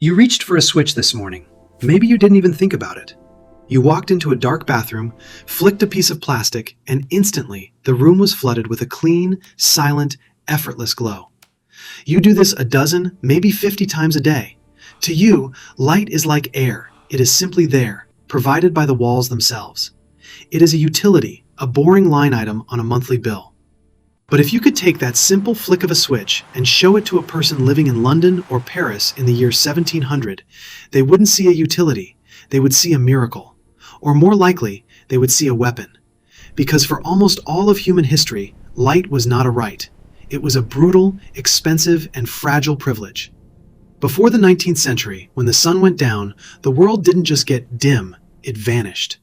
You reached for a switch this morning. Maybe you didn't even think about it. You walked into a dark bathroom, flicked a piece of plastic, and instantly the room was flooded with a clean, silent, effortless glow. You do this a dozen, maybe 50 times a day. To you, light is like air. It is simply there, provided by the walls themselves. It is a utility, a boring line item on a monthly bill. But if you could take that simple flick of a switch and show it to a person living in London or Paris in the year 1700, they wouldn't see a utility, they would see a miracle. Or more likely, they would see a weapon. Because for almost all of human history, light was not a right. It was a brutal, expensive, and fragile privilege. Before the 19th century, when the sun went down, the world didn't just get dim, it vanished.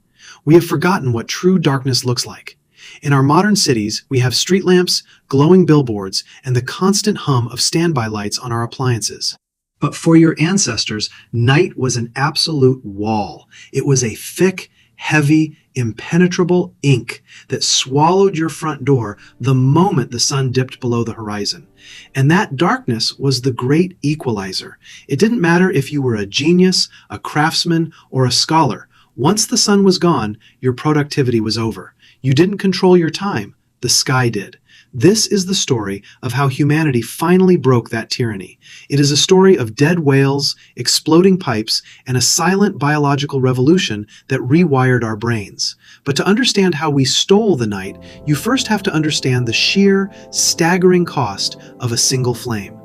We have forgotten what true darkness looks like. In our modern cities, we have street lamps, glowing billboards, and the constant hum of standby lights on our appliances. But for your ancestors, night was an absolute wall. It was a thick, heavy, impenetrable ink that swallowed your front door the moment the sun dipped below the horizon. And that darkness was the great equalizer. It didn't matter if you were a genius, a craftsman, or a scholar. Once the sun was gone, your productivity was over. You didn't control your time, the sky did. This is the story of how humanity finally broke that tyranny. It is a story of dead whales, exploding pipes, and a silent biological revolution that rewired our brains. But to understand how we stole the night, you first have to understand the sheer, staggering cost of a single flame.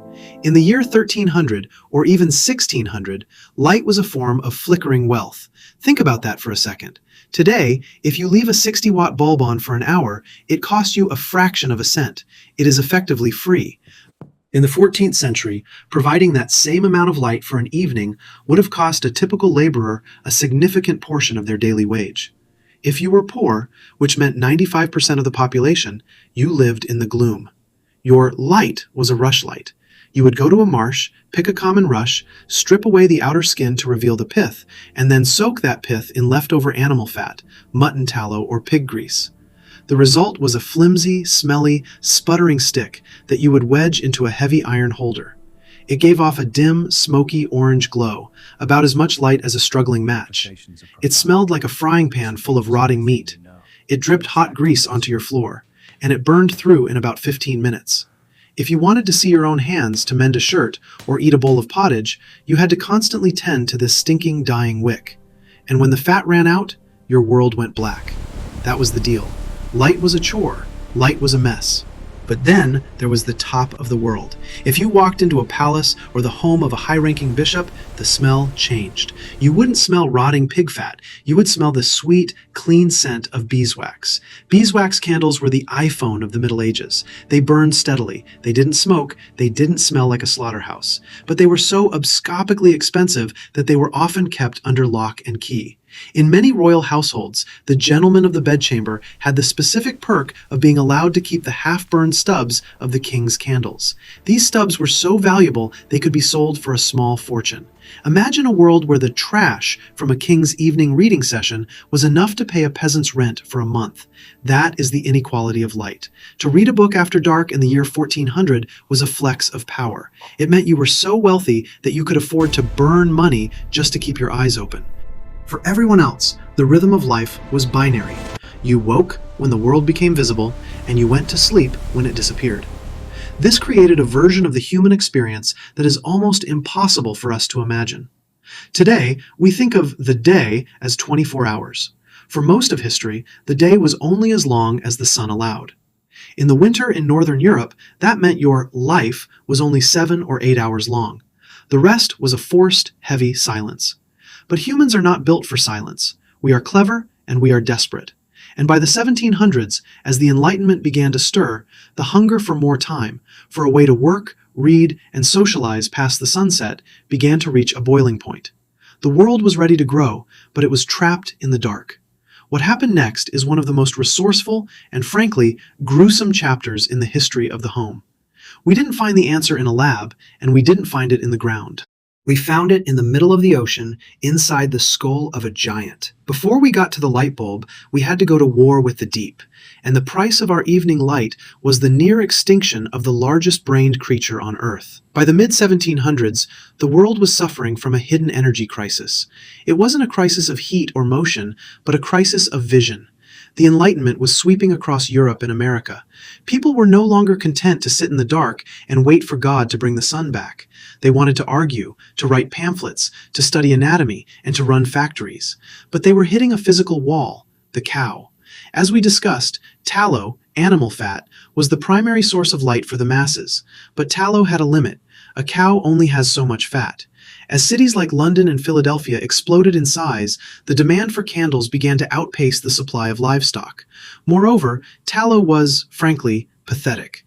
In the year 1300, or even 1600, light was a form of flickering wealth. Think about that for a second. Today, if you leave a 60-watt bulb on for an hour, it costs you a fraction of a cent. It is effectively free. In the 14th century, providing that same amount of light for an evening would have cost a typical laborer a significant portion of their daily wage. If you were poor, which meant 95% of the population, you lived in the gloom. Your light was a rushlight. You would go to a marsh, pick a common rush, strip away the outer skin to reveal the pith, and then soak that pith in leftover animal fat, mutton tallow, or pig grease. The result was a flimsy, smelly, sputtering stick that you would wedge into a heavy iron holder. It gave off a dim, smoky orange glow, about as much light as a struggling match. It smelled like a frying pan full of rotting meat. It dripped hot grease onto your floor, and it burned through in about 15 minutes. If you wanted to see your own hands to mend a shirt or eat a bowl of pottage, you had to constantly tend to this stinking, dying wick. And when the fat ran out, your world went black. That was the deal. Light was a chore. Light was a mess. But then there was the top of the world. If you walked into a palace or the home of a high-ranking bishop, the smell changed. You wouldn't smell rotting pig fat. You would smell the sweet, clean scent of beeswax. Beeswax candles were the iPhone of the Middle Ages. They burned steadily. They didn't smoke. They didn't smell like a slaughterhouse. But they were so abscopically expensive that they were often kept under lock and key. In many royal households, the gentleman of the bedchamber had the specific perk of being allowed to keep the half-burned stubs of the king's candles. These stubs were so valuable they could be sold for a small fortune. Imagine a world where the trash from a king's evening reading session was enough to pay a peasant's rent for a month. That is the inequality of light. To read a book after dark in the year 1400 was a flex of power. It meant you were so wealthy that you could afford to burn money just to keep your eyes open. For everyone else, the rhythm of life was binary. You woke when the world became visible, and you went to sleep when it disappeared. This created a version of the human experience that is almost impossible for us to imagine. Today, we think of the day as 24 hours. For most of history, the day was only as long as the sun allowed. In the winter in Northern Europe, that meant your life was only 7 or 8 hours long. The rest was a forced, heavy silence. But humans are not built for silence. We are clever and we are desperate. And by the 1700s, as the Enlightenment began to stir, the hunger for more time, for a way to work, read, and socialize past the sunset, began to reach a boiling point. The world was ready to grow, but it was trapped in the dark. What happened next is one of the most resourceful and, frankly, gruesome chapters in the history of the home. We didn't find the answer in a lab, and we didn't find it in the ground. We found it in the middle of the ocean, inside the skull of a giant. Before we got to the light bulb, we had to go to war with the deep, and the price of our evening light was the near extinction of the largest brained creature on Earth. By the mid-1700s, the world was suffering from a hidden energy crisis. It wasn't a crisis of heat or motion, but a crisis of vision. The Enlightenment was sweeping across Europe and America. People were no longer content to sit in the dark and wait for God to bring the sun back. They wanted to argue, to write pamphlets, to study anatomy, and to run factories. But they were hitting a physical wall: the cow. As we discussed, tallow, animal fat, was the primary source of light for the masses. But tallow had a limit. A cow only has so much fat. As cities like London and Philadelphia exploded in size, the demand for candles began to outpace the supply of livestock. Moreover, tallow was, frankly, pathetic.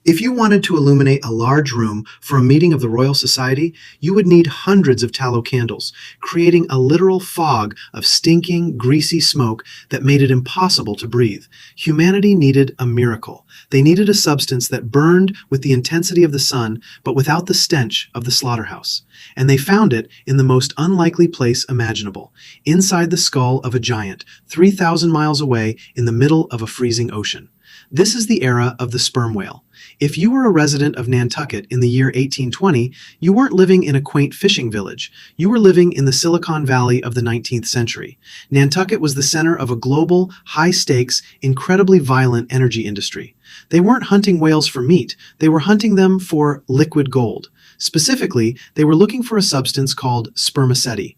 If you wanted to illuminate a large room for a meeting of the Royal Society, you would need hundreds of tallow candles, creating a literal fog of stinking, greasy smoke that made it impossible to breathe. Humanity needed a miracle. They needed a substance that burned with the intensity of the sun, but without the stench of the slaughterhouse. And they found it in the most unlikely place imaginable, inside the skull of a giant, 3,000 miles away in the middle of a freezing ocean. This is the era of the sperm whale. If you were a resident of Nantucket in the year 1820, you weren't living in a quaint fishing village. You were living in the Silicon Valley of the 19th century. Nantucket was the center of a global, high-stakes, incredibly violent energy industry. They weren't hunting whales for meat. They were hunting them for liquid gold. Specifically, they were looking for a substance called spermaceti.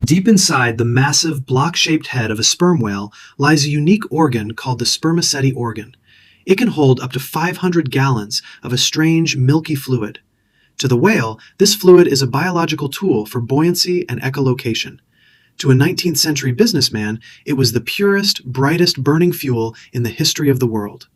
Deep inside the massive, block-shaped head of a sperm whale lies a unique organ called the spermaceti organ. It can hold up to 500 gallons of a strange, milky fluid. To the whale, this fluid is a biological tool for buoyancy and echolocation. To a 19th century businessman, it was the purest, brightest burning fuel in the history of the world.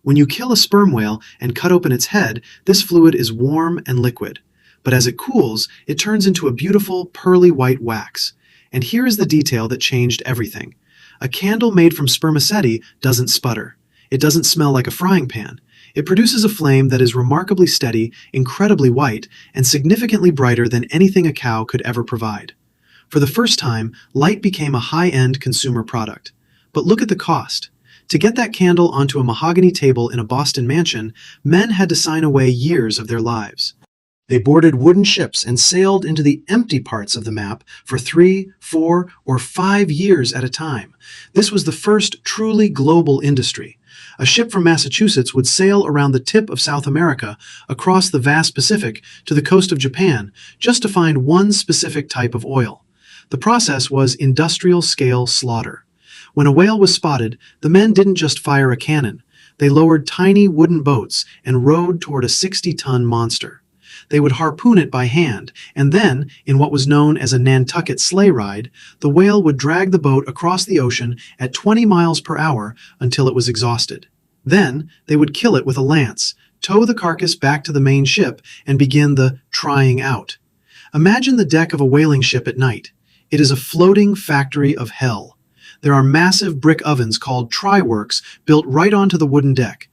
When you kill a sperm whale and cut open its head, this fluid is warm and liquid. But as it cools, it turns into a beautiful, pearly white wax. And here is the detail that changed everything. A candle made from spermaceti doesn't sputter. It doesn't smell like a frying pan. It produces a flame that is remarkably steady, incredibly white, and significantly brighter than anything a cow could ever provide. For the first time, light became a high-end consumer product. But look at the cost. To get that candle onto a mahogany table in a Boston mansion, men had to sign away years of their lives. They boarded wooden ships and sailed into the empty parts of the map for 3, 4, or 5 years at a time. This was the first truly global industry. A ship from Massachusetts would sail around the tip of South America, across the vast Pacific, to the coast of Japan, just to find one specific type of oil. The process was industrial-scale slaughter. When a whale was spotted, the men didn't just fire a cannon. They lowered tiny wooden boats and rowed toward a 60-ton monster. They would harpoon it by hand, and then, in what was known as a Nantucket sleigh ride, the whale would drag the boat across the ocean at 20 miles per hour until it was exhausted. Then, they would kill it with a lance, tow the carcass back to the main ship, and begin the trying out. Imagine the deck of a whaling ship at night. It is a floating factory of hell. There are massive brick ovens called try-works built right onto the wooden deck.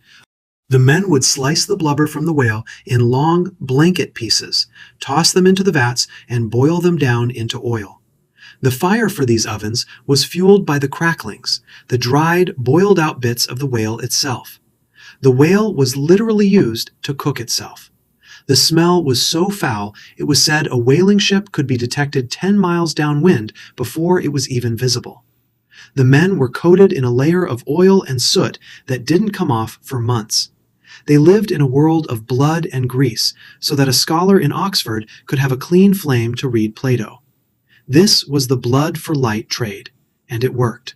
The men would slice the blubber from the whale in long blanket pieces, toss them into the vats, and boil them down into oil. The fire for these ovens was fueled by the cracklings, the dried, boiled-out bits of the whale itself. The whale was literally used to cook itself. The smell was so foul, it was said a whaling ship could be detected 10 miles downwind before it was even visible. The men were coated in a layer of oil and soot that didn't come off for months. They lived in a world of blood and grease, so that a scholar in Oxford could have a clean flame to read Plato. This was the blood for light trade, and it worked.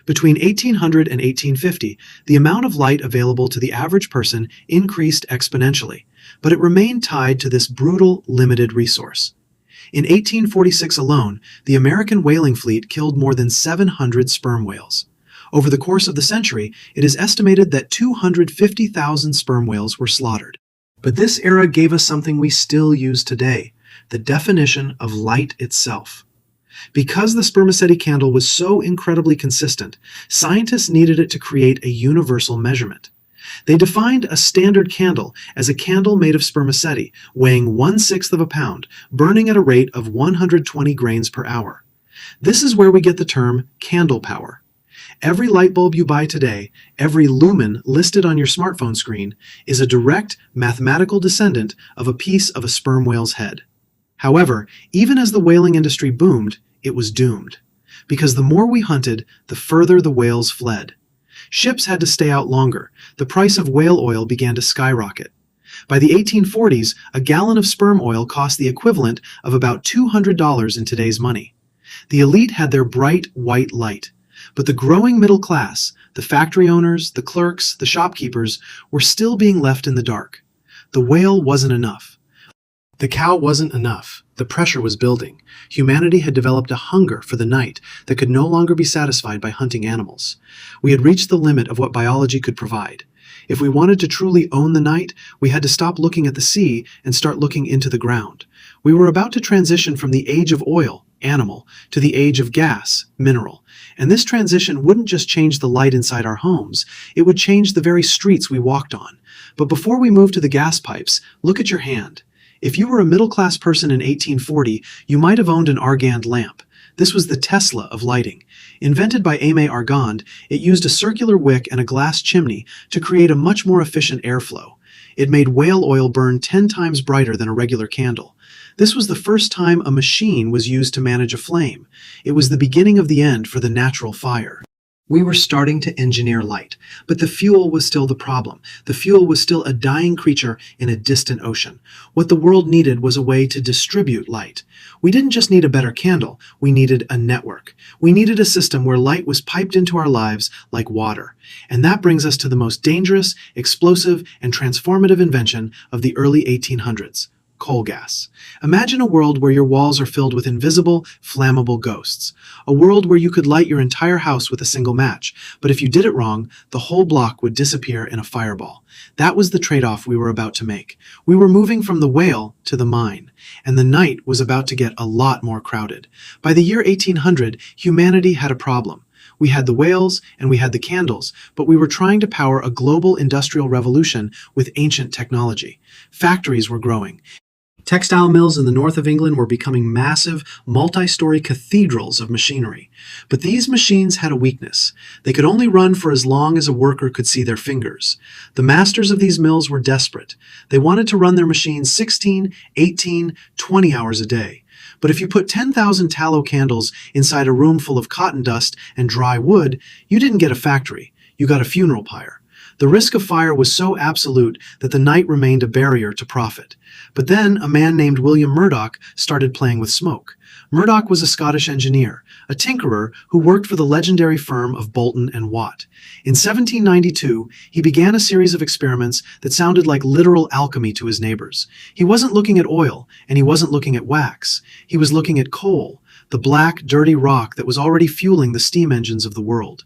Between 1800 and 1850, the amount of light available to the average person increased exponentially, but it remained tied to this brutal, limited resource. In 1846 alone, the American whaling fleet killed more than 700 sperm whales. Over the course of the century, it is estimated that 250,000 sperm whales were slaughtered. But this era gave us something we still use today, the definition of light itself. Because the spermaceti candle was so incredibly consistent, scientists needed it to create a universal measurement. They defined a standard candle as a candle made of spermaceti, weighing 1/6 of a pound, burning at a rate of 120 grains per hour. This is where we get the term candle power. Every light bulb you buy today, every lumen listed on your smartphone screen, is a direct mathematical descendant of a piece of a sperm whale's head. However, even as the whaling industry boomed, it was doomed. Because the more we hunted, the further the whales fled. Ships had to stay out longer. The price of whale oil began to skyrocket. By the 1840s, a gallon of sperm oil cost the equivalent of about $200 in today's money. The elite had their bright white light, but the growing middle class, the factory owners, the clerks, the shopkeepers, were still being left in the dark. The whale wasn't enough. The cow wasn't enough. The pressure was building. Humanity had developed a hunger for the night that could no longer be satisfied by hunting animals. We had reached the limit of what biology could provide. If we wanted to truly own the night, we had to stop looking at the sea and start looking into the ground. We were about to transition from the age of oil, animal, to the age of gas, mineral. And this transition wouldn't just change the light inside our homes, it would change the very streets we walked on. But before we move to the gas pipes, look at your hand. If you were a middle-class person in 1840, you might have owned an Argand lamp. This was the Tesla of lighting. Invented by Aimé Argand, it used a circular wick and a glass chimney to create a much more efficient airflow. It made whale oil burn 10 times brighter than a regular candle. This was the first time a machine was used to manage a flame. It was the beginning of the end for the natural fire. We were starting to engineer light, but the fuel was still the problem. The fuel was still a dying creature in a distant ocean. What the world needed was a way to distribute light. We didn't just need a better candle, we needed a network. We needed a system where light was piped into our lives like water. And that brings us to the most dangerous, explosive, and transformative invention of the early 1800s. Coal gas. Imagine a world where your walls are filled with invisible, flammable ghosts. A world where you could light your entire house with a single match, but if you did it wrong, the whole block would disappear in a fireball. That was the trade-off we were about to make. We were moving from the whale to the mine, and the night was about to get a lot more crowded. By the year 1800, humanity had a problem. We had the whales and we had the candles, but we were trying to power a global industrial revolution with ancient technology. Factories were growing. Textile mills in the north of England were becoming massive, multi-story cathedrals of machinery. But these machines had a weakness. They could only run for as long as a worker could see their fingers. The masters of these mills were desperate. They wanted to run their machines 16, 18, 20 hours a day. But if you put 10,000 tallow candles inside a room full of cotton dust and dry wood, you didn't get a factory. You got a funeral pyre. The risk of fire was so absolute that the night remained a barrier to profit. But then a man named William Murdoch started playing with smoke. Murdoch was a Scottish engineer, a tinkerer who worked for the legendary firm of Bolton and Watt. In 1792, he began a series of experiments that sounded like literal alchemy to his neighbors. He wasn't looking at oil, and he wasn't looking at wax. He was looking at coal, the black, dirty rock that was already fueling the steam engines of the world.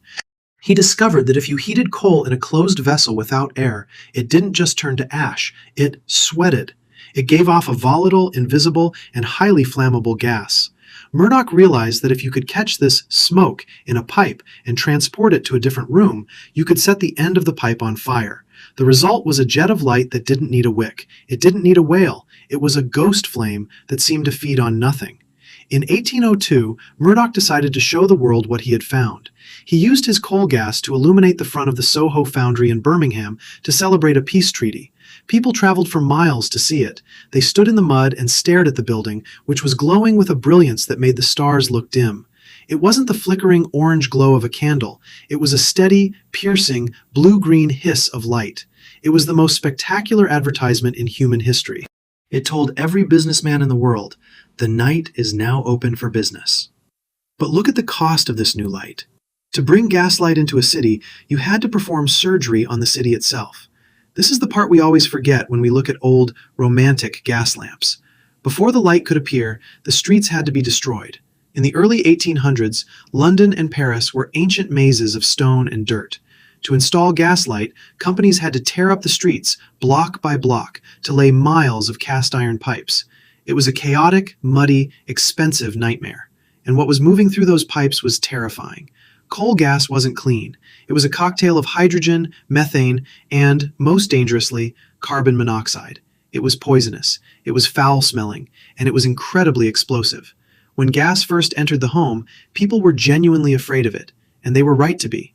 He discovered that if you heated coal in a closed vessel without air, it didn't just turn to ash, it sweated. It gave off a volatile, invisible, and highly flammable gas. Murdoch realized that if you could catch this smoke in a pipe and transport it to a different room, you could set the end of the pipe on fire. The result was a jet of light that didn't need a wick. It didn't need a whale. It was a ghost flame that seemed to feed on nothing. In 1802, Murdoch decided to show the world what he had found. He used his coal gas to illuminate the front of the Soho foundry in Birmingham to celebrate a peace treaty. People traveled for miles to see it. They stood in the mud and stared at the building, which was glowing with a brilliance that made the stars look dim. It wasn't the flickering orange glow of a candle. It was a steady, piercing, blue-green hiss of light. It was the most spectacular advertisement in human history. It told every businessman in the world, the night is now open for business. But look at the cost of this new light. To bring gaslight into a city, you had to perform surgery on the city itself. This is the part we always forget when we look at old, romantic gas lamps. Before the light could appear, the streets had to be destroyed. In the early 1800s, London and Paris were ancient mazes of stone and dirt. To install gaslight, companies had to tear up the streets, block by block, to lay miles of cast iron pipes. It was a chaotic, muddy, expensive nightmare. And what was moving through those pipes was terrifying. Coal gas wasn't clean. It was a cocktail of hydrogen, methane, and, most dangerously, carbon monoxide. It was poisonous, it was foul-smelling, and it was incredibly explosive. When gas first entered the home, people were genuinely afraid of it, and they were right to be.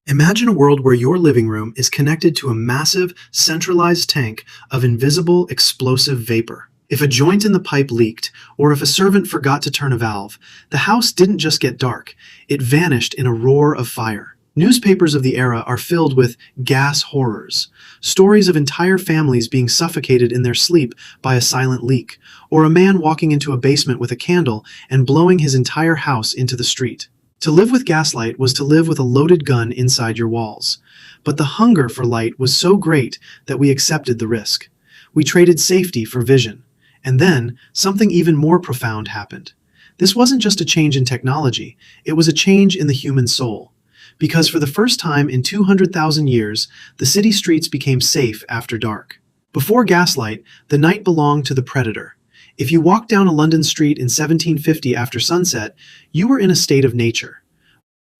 Imagine a world where your living room is connected to a massive, centralized tank of invisible, explosive vapor. If a joint in the pipe leaked, or if a servant forgot to turn a valve, the house didn't just get dark, it vanished in a roar of fire. Newspapers of the era are filled with gas horrors, stories of entire families being suffocated in their sleep by a silent leak, or a man walking into a basement with a candle and blowing his entire house into the street. To live with gaslight was to live with a loaded gun inside your walls. But the hunger for light was so great that we accepted the risk. We traded safety for vision. And then, something even more profound happened. This wasn't just a change in technology, it was a change in the human soul. Because for the first time in 200,000 years, the city streets became safe after dark. Before gaslight, the night belonged to the predator. If you walked down a London street in 1750 after sunset, you were in a state of nature.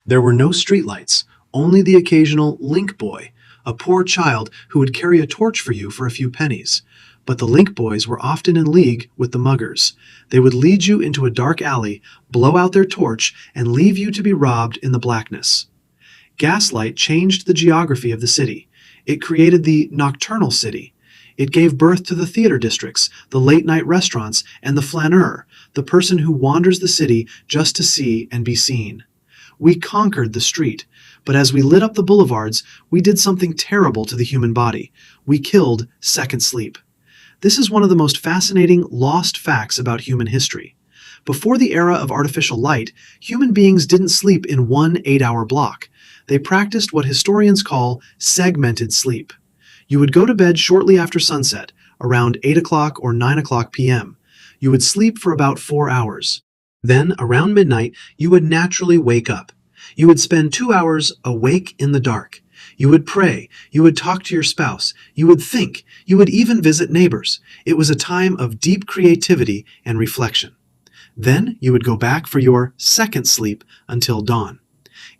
There were no streetlights, only the occasional link boy, a poor child who would carry a torch for you for a few pennies. But the link boys were often in league with the muggers. They would lead you into a dark alley, blow out their torch, and leave you to be robbed in the blackness. Gaslight changed the geography of the city. It created the nocturnal city. It gave birth to the theater districts, the late-night restaurants, and the flaneur, the person who wanders the city just to see and be seen. We conquered the street, but as we lit up the boulevards, we did something terrible to the human body. We killed second sleep. This is one of the most fascinating lost facts about human history. Before the era of artificial light, human beings didn't sleep in one 8-hour block. They practiced what historians call segmented sleep. You would go to bed shortly after sunset, around 8 o'clock or 9 o'clock p.m. You would sleep for about 4 hours. Then, around midnight, you would naturally wake up. You would spend 2 hours awake in the dark. You would pray, you would talk to your spouse, you would think, you would even visit neighbors. It was a time of deep creativity and reflection. Then you would go back for your second sleep until dawn.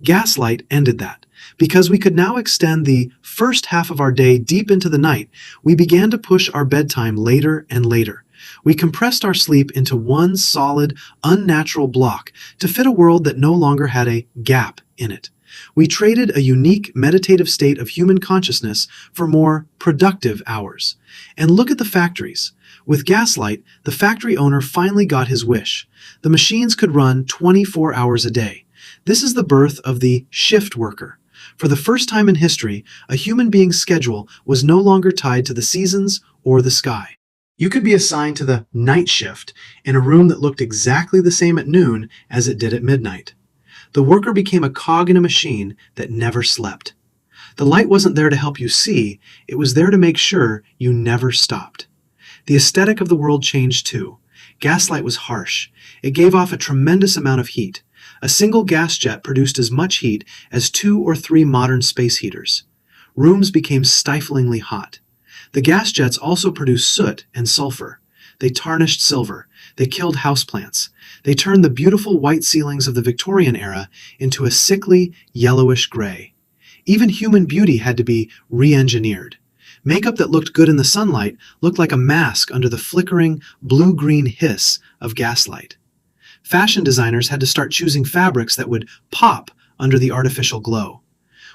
Gaslight ended that. Because we could now extend the first half of our day deep into the night, we began to push our bedtime later and later. We compressed our sleep into one solid, unnatural block to fit a world that no longer had a gap in it. We traded a unique meditative state of human consciousness for more productive hours. And look at the factories. With gaslight, the factory owner finally got his wish. The machines could run 24 hours a day. This is the birth of the shift worker. For the first time in history, a human being's schedule was no longer tied to the seasons or the sky. You could be assigned to the night shift in a room that looked exactly the same at noon as it did at midnight. The worker became a cog in a machine that never slept. The light wasn't there to help you see, it was there to make sure you never stopped. The aesthetic of the world changed too. Gaslight was harsh. It gave off a tremendous amount of heat. A single gas jet produced as much heat as 2 or 3 modern space heaters. Rooms became stiflingly hot. The gas jets also produced soot and sulfur. They tarnished silver. They killed houseplants. They turned the beautiful white ceilings of the Victorian era into a sickly, yellowish gray. Even human beauty had to be re-engineered. Makeup that looked good in the sunlight looked like a mask under the flickering, blue-green hiss of gaslight. Fashion designers had to start choosing fabrics that would pop under the artificial glow.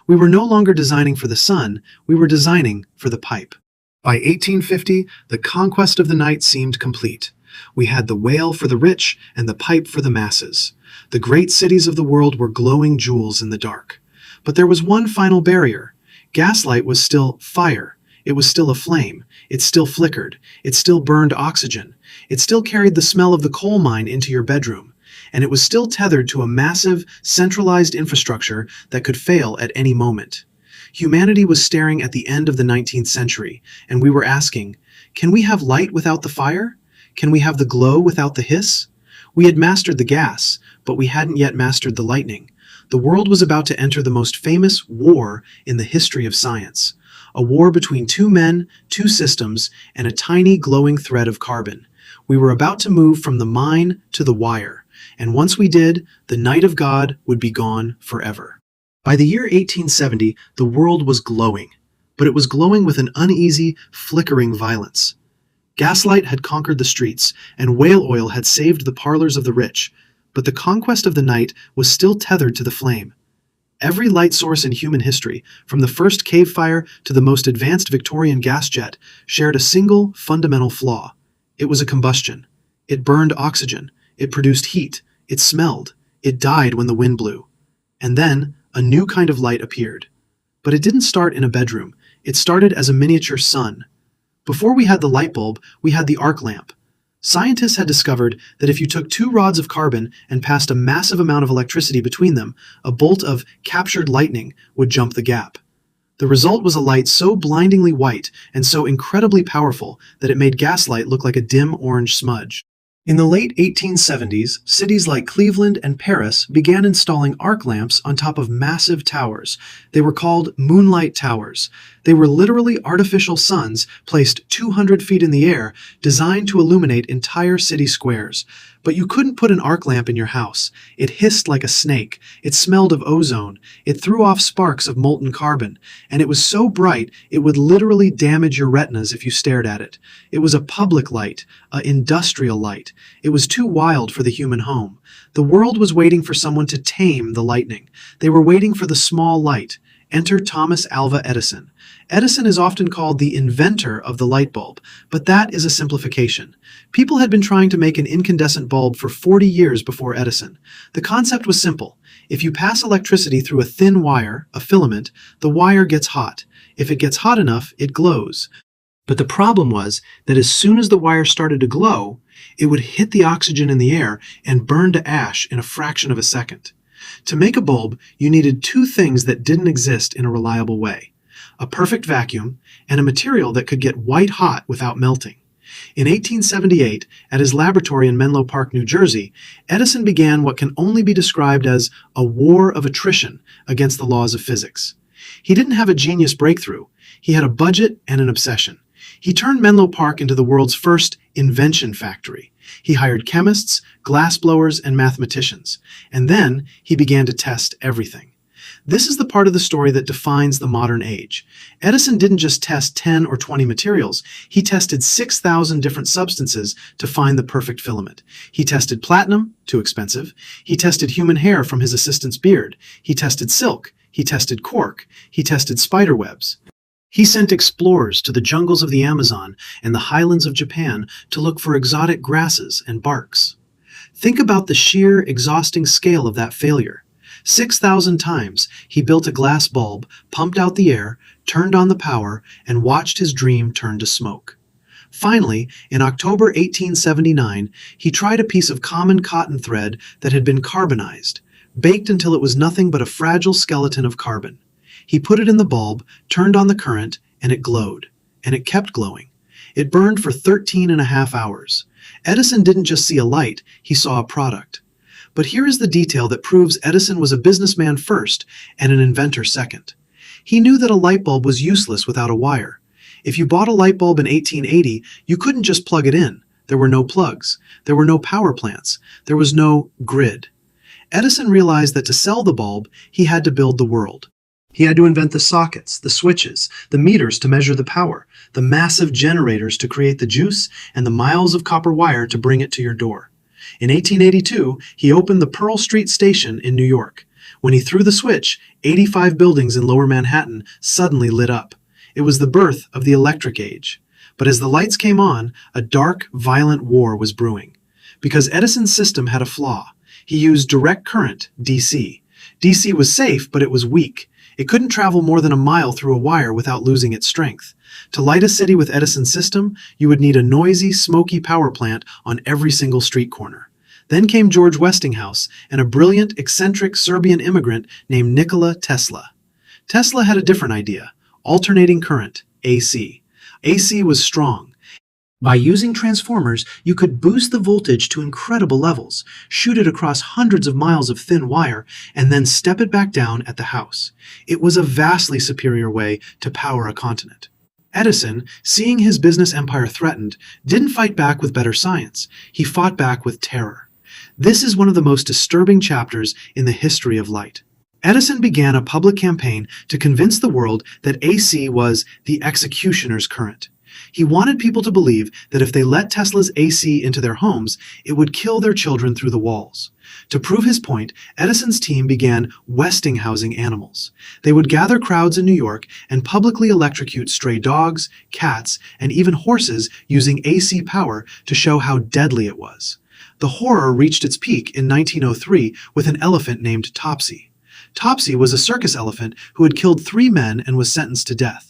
We were no longer designing for the sun, we were designing for the pipe. By 1850, the conquest of the night seemed complete. We had the whale for the rich and the pipe for the masses. The great cities of the world were glowing jewels in the dark. But there was one final barrier. Gaslight was still fire. It was still a flame. It still flickered. It still burned oxygen. It still carried the smell of the coal mine into your bedroom. And it was still tethered to a massive, centralized infrastructure that could fail at any moment. Humanity was staring at the end of the 19th century, and we were asking, can we have light without the fire? Can we have the glow without the hiss? We had mastered the gas, but we hadn't yet mastered the lightning. The world was about to enter the most famous war in the history of science. A war between 2 men, 2 systems, and a tiny glowing thread of carbon. We were about to move from the mine to the wire, and once we did, the night of God would be gone forever. By the year 1870, the world was glowing, but it was glowing with an uneasy, flickering violence. Gaslight had conquered the streets, and whale oil had saved the parlors of the rich, but the conquest of the night was still tethered to the flame. Every light source in human history, from the first cave fire to the most advanced Victorian gas jet, shared a single, fundamental flaw. It was a combustion. It burned oxygen. It produced heat. It smelled. It died when the wind blew. And then, a new kind of light appeared. But it didn't start in a bedroom. It started as a miniature sun. Before we had the light bulb, we had the arc lamp. Scientists had discovered that if you took two rods of carbon and passed a massive amount of electricity between them, a bolt of captured lightning would jump the gap. The result was a light so blindingly white and so incredibly powerful that it made gaslight look like a dim orange smudge. In the late 1870s, cities like Cleveland and Paris began installing arc lamps on top of massive towers. They were called moonlight towers. They were literally artificial suns placed 200 feet in the air, designed to illuminate entire city squares. But you couldn't put an arc lamp in your house. It hissed like a snake. It smelled of ozone. It threw off sparks of molten carbon. And it was so bright, it would literally damage your retinas if you stared at it. It was a public light, an industrial light. It was too wild for the human home. The world was waiting for someone to tame the lightning. They were waiting for the small light. Enter Thomas Alva Edison. Edison is often called the inventor of the light bulb, but that is a simplification. People had been trying to make an incandescent bulb for 40 years before Edison. The concept was simple. If you pass electricity through a thin wire, a filament, the wire gets hot. If it gets hot enough, it glows. But the problem was that as soon as the wire started to glow, it would hit the oxygen in the air and burn to ash in a fraction of a second. To make a bulb, you needed two things that didn't exist in a reliable way: a perfect vacuum and a material that could get white hot without melting. In 1878, at his laboratory in Menlo Park, New Jersey, Edison began what can only be described as a war of attrition against the laws of physics. He didn't have a genius breakthrough. He had a budget and an obsession. He turned Menlo Park into the world's first invention factory. He hired chemists, glassblowers, and mathematicians. And then he began to test everything. This is the part of the story that defines the modern age. Edison didn't just test 10 or 20 materials. He tested 6,000 different substances to find the perfect filament. He tested platinum, too expensive. He tested human hair from his assistant's beard. He tested silk. He tested cork. He tested spider webs. He sent explorers to the jungles of the Amazon and the highlands of Japan to look for exotic grasses and barks. Think about the sheer, exhausting scale of that failure. 6,000 times he built a glass bulb, pumped out the air, turned on the power, and watched his dream turn to smoke. Finally, in October 1879, he tried a piece of common cotton thread that had been carbonized, baked until it was nothing but a fragile skeleton of carbon. He put it in the bulb, turned on the current, and it glowed. And it kept glowing. It burned for 13.5 hours. Edison didn't just see a light, he saw a product. But here is the detail that proves Edison was a businessman first and an inventor second. He knew that a light bulb was useless without a wire. If you bought a light bulb in 1880, you couldn't just plug it in. There were no plugs. There were no power plants. There was no grid. Edison realized that to sell the bulb, he had to build the world. He had to invent the sockets, the switches, the meters to measure the power, the massive generators to create the juice, and the miles of copper wire to bring it to your door. In 1882, he opened the Pearl Street Station in New York. When he threw the switch, 85 buildings in Lower Manhattan suddenly lit up. It was the birth of the electric age. But as the lights came on, a dark, violent war was brewing. Because Edison's system had a flaw. He used direct current, DC. DC was safe, but it was weak. It couldn't travel more than a mile through a wire without losing its strength. To light a city with Edison's system, you would need a noisy, smoky power plant on every single street corner. Then came George Westinghouse and a brilliant, eccentric Serbian immigrant named Nikola Tesla. Tesla had a different idea: alternating current, AC. AC was strong. By using transformers, you could boost the voltage to incredible levels, shoot it across hundreds of miles of thin wire, and then step it back down at the house. It was a vastly superior way to power a continent. Edison, seeing his business empire threatened, didn't fight back with better science. He fought back with terror. This is one of the most disturbing chapters in the history of light. Edison began a public campaign to convince the world that AC was the executioner's current. He wanted people to believe that if they let Tesla's AC into their homes, it would kill their children through the walls. To prove his point, Edison's team began Westinghousing animals. They would gather crowds in New York and publicly electrocute stray dogs, cats, and even horses using AC power to show how deadly it was. The horror reached its peak in 1903 with an elephant named Topsy. Topsy was a circus elephant who had killed 3 men and was sentenced to death.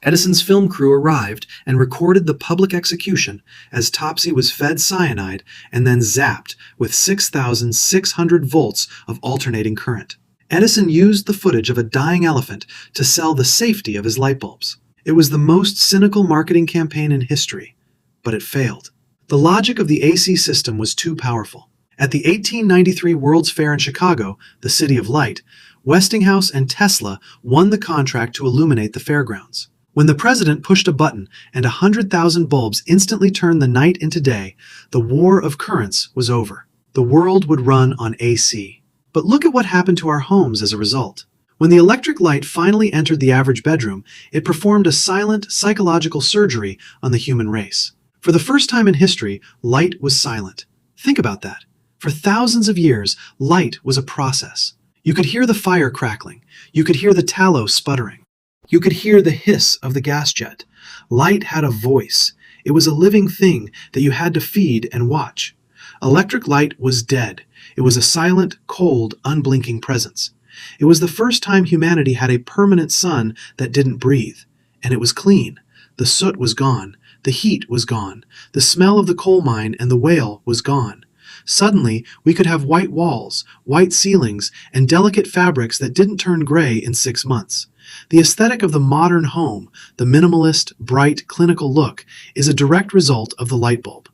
Edison's film crew arrived and recorded the public execution as Topsy was fed cyanide and then zapped with 6,600 volts of alternating current. Edison used the footage of a dying elephant to sell the safety of his light bulbs. It was the most cynical marketing campaign in history, but it failed. The logic of the AC system was too powerful. At the 1893 World's Fair in Chicago, the City of Light, Westinghouse and Tesla won the contract to illuminate the fairgrounds. When the president pushed a button and 100,000 bulbs instantly turned the night into day, the war of currents was over. The world would run on AC. But look at what happened to our homes as a result. When the electric light finally entered the average bedroom, it performed a silent psychological surgery on the human race. For the first time in history, light was silent. Think about that. For thousands of years, light was a process. You could hear the fire crackling. You could hear the tallow sputtering. You could hear the hiss of the gas jet. Light had a voice. It was a living thing that you had to feed and watch. Electric light was dead. It was a silent, cold, unblinking presence. It was the first time humanity had a permanent sun that didn't breathe. And it was clean. The soot was gone. The heat was gone. The smell of the coal mine and the whale was gone. Suddenly, we could have white walls, white ceilings, and delicate fabrics that didn't turn gray in 6 months. The aesthetic of the modern home, the minimalist, bright, clinical look, is a direct result of the light bulb.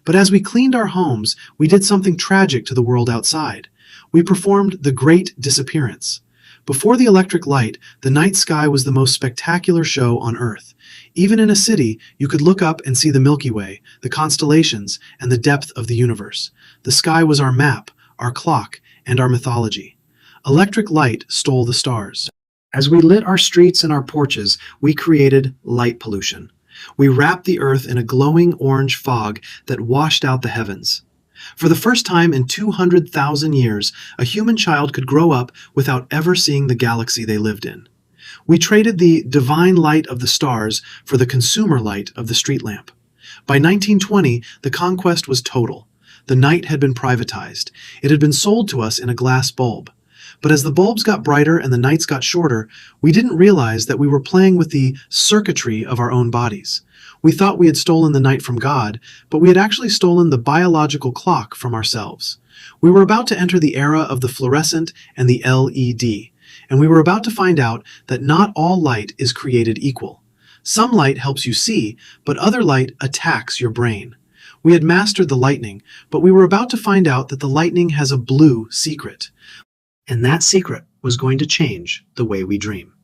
But as we cleaned our homes, we did something tragic to the world outside. We performed the Great Disappearance. Before the electric light, the night sky was the most spectacular show on Earth. Even in a city, you could look up and see the Milky Way, the constellations, and the depth of the universe. The sky was our map, our clock, and our mythology. Electric light stole the stars. As we lit our streets and our porches, we created light pollution. We wrapped the earth in a glowing orange fog that washed out the heavens. For the first time in 200,000 years, a human child could grow up without ever seeing the galaxy they lived in. We traded the divine light of the stars for the consumer light of the street lamp. By 1920, the conquest was total. The night had been privatized. It had been sold to us in a glass bulb. But as the bulbs got brighter and the nights got shorter, we didn't realize that we were playing with the circuitry of our own bodies. We thought we had stolen the night from God, but we had actually stolen the biological clock from ourselves. We were about to enter the era of the fluorescent and the LED, and we were about to find out that not all light is created equal. Some light helps you see, but other light attacks your brain. We had mastered the lightning, but we were about to find out that the lightning has a blue secret. And that secret was going to change the way we dream.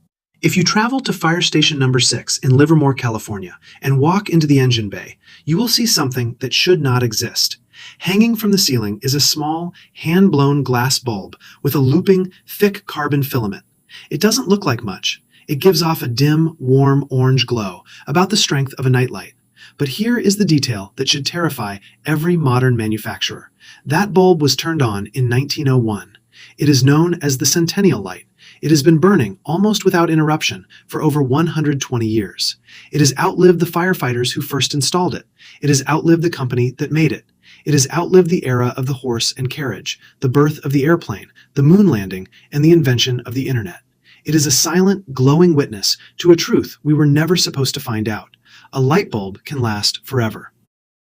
If you travel to Fire Station Number 6 in Livermore, California, and walk into the engine bay, you will see something that should not exist. Hanging from the ceiling is a small, hand-blown glass bulb with a looping, thick carbon filament. It doesn't look like much. It gives off a dim, warm orange glow, about the strength of a nightlight. But here is the detail that should terrify every modern manufacturer. That bulb was turned on in 1901. It is known as the Centennial Light. It has been burning almost without interruption for over 120 years. It has outlived the firefighters who first installed it. It has outlived the company that made it. It has outlived the era of the horse and carriage, the birth of the airplane, the moon landing, and the invention of the internet. It is a silent, glowing witness to a truth we were never supposed to find out. A light bulb can last forever.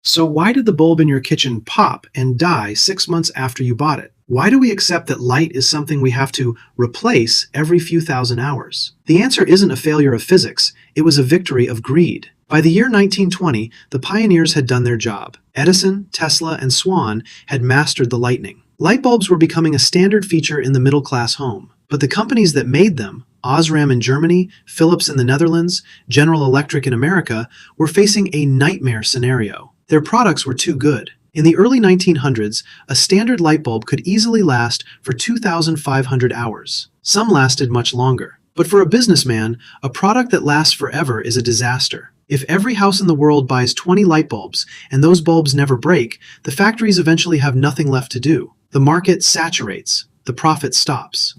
So why did the bulb in your kitchen pop and die 6 months after you bought it? Why do we accept that light is something we have to replace every few thousand hours? The answer isn't a failure of physics, it was a victory of greed. By the year 1920, the pioneers had done their job. Edison, Tesla, and Swan had mastered the lightning. Light bulbs were becoming a standard feature in the middle-class home, but the companies that made them, Osram in Germany, Philips in the Netherlands, General Electric in America were facing a nightmare scenario. Their products were too good. In the early 1900s, a standard light bulb could easily last for 2,500 hours. Some lasted much longer. But for a businessman, a product that lasts forever is a disaster. If every house in the world buys 20 light bulbs and those bulbs never break, the factories eventually have nothing left to do. The market saturates. The profit stops.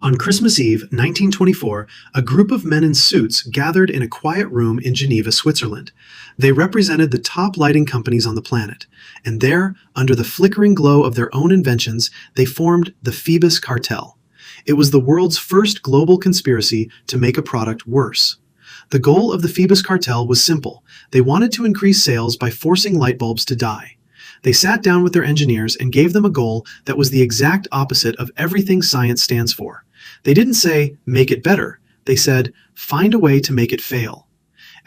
On Christmas Eve, 1924, a group of men in suits gathered in a quiet room in Geneva, Switzerland. They represented the top lighting companies on the planet, and there, under the flickering glow of their own inventions, they formed the Phoebus Cartel. It was the world's first global conspiracy to make a product worse. The goal of the Phoebus Cartel was simple. They wanted to increase sales by forcing light bulbs to die. They sat down with their engineers and gave them a goal that was the exact opposite of everything science stands for. They didn't say, make it better. They said, find a way to make it fail.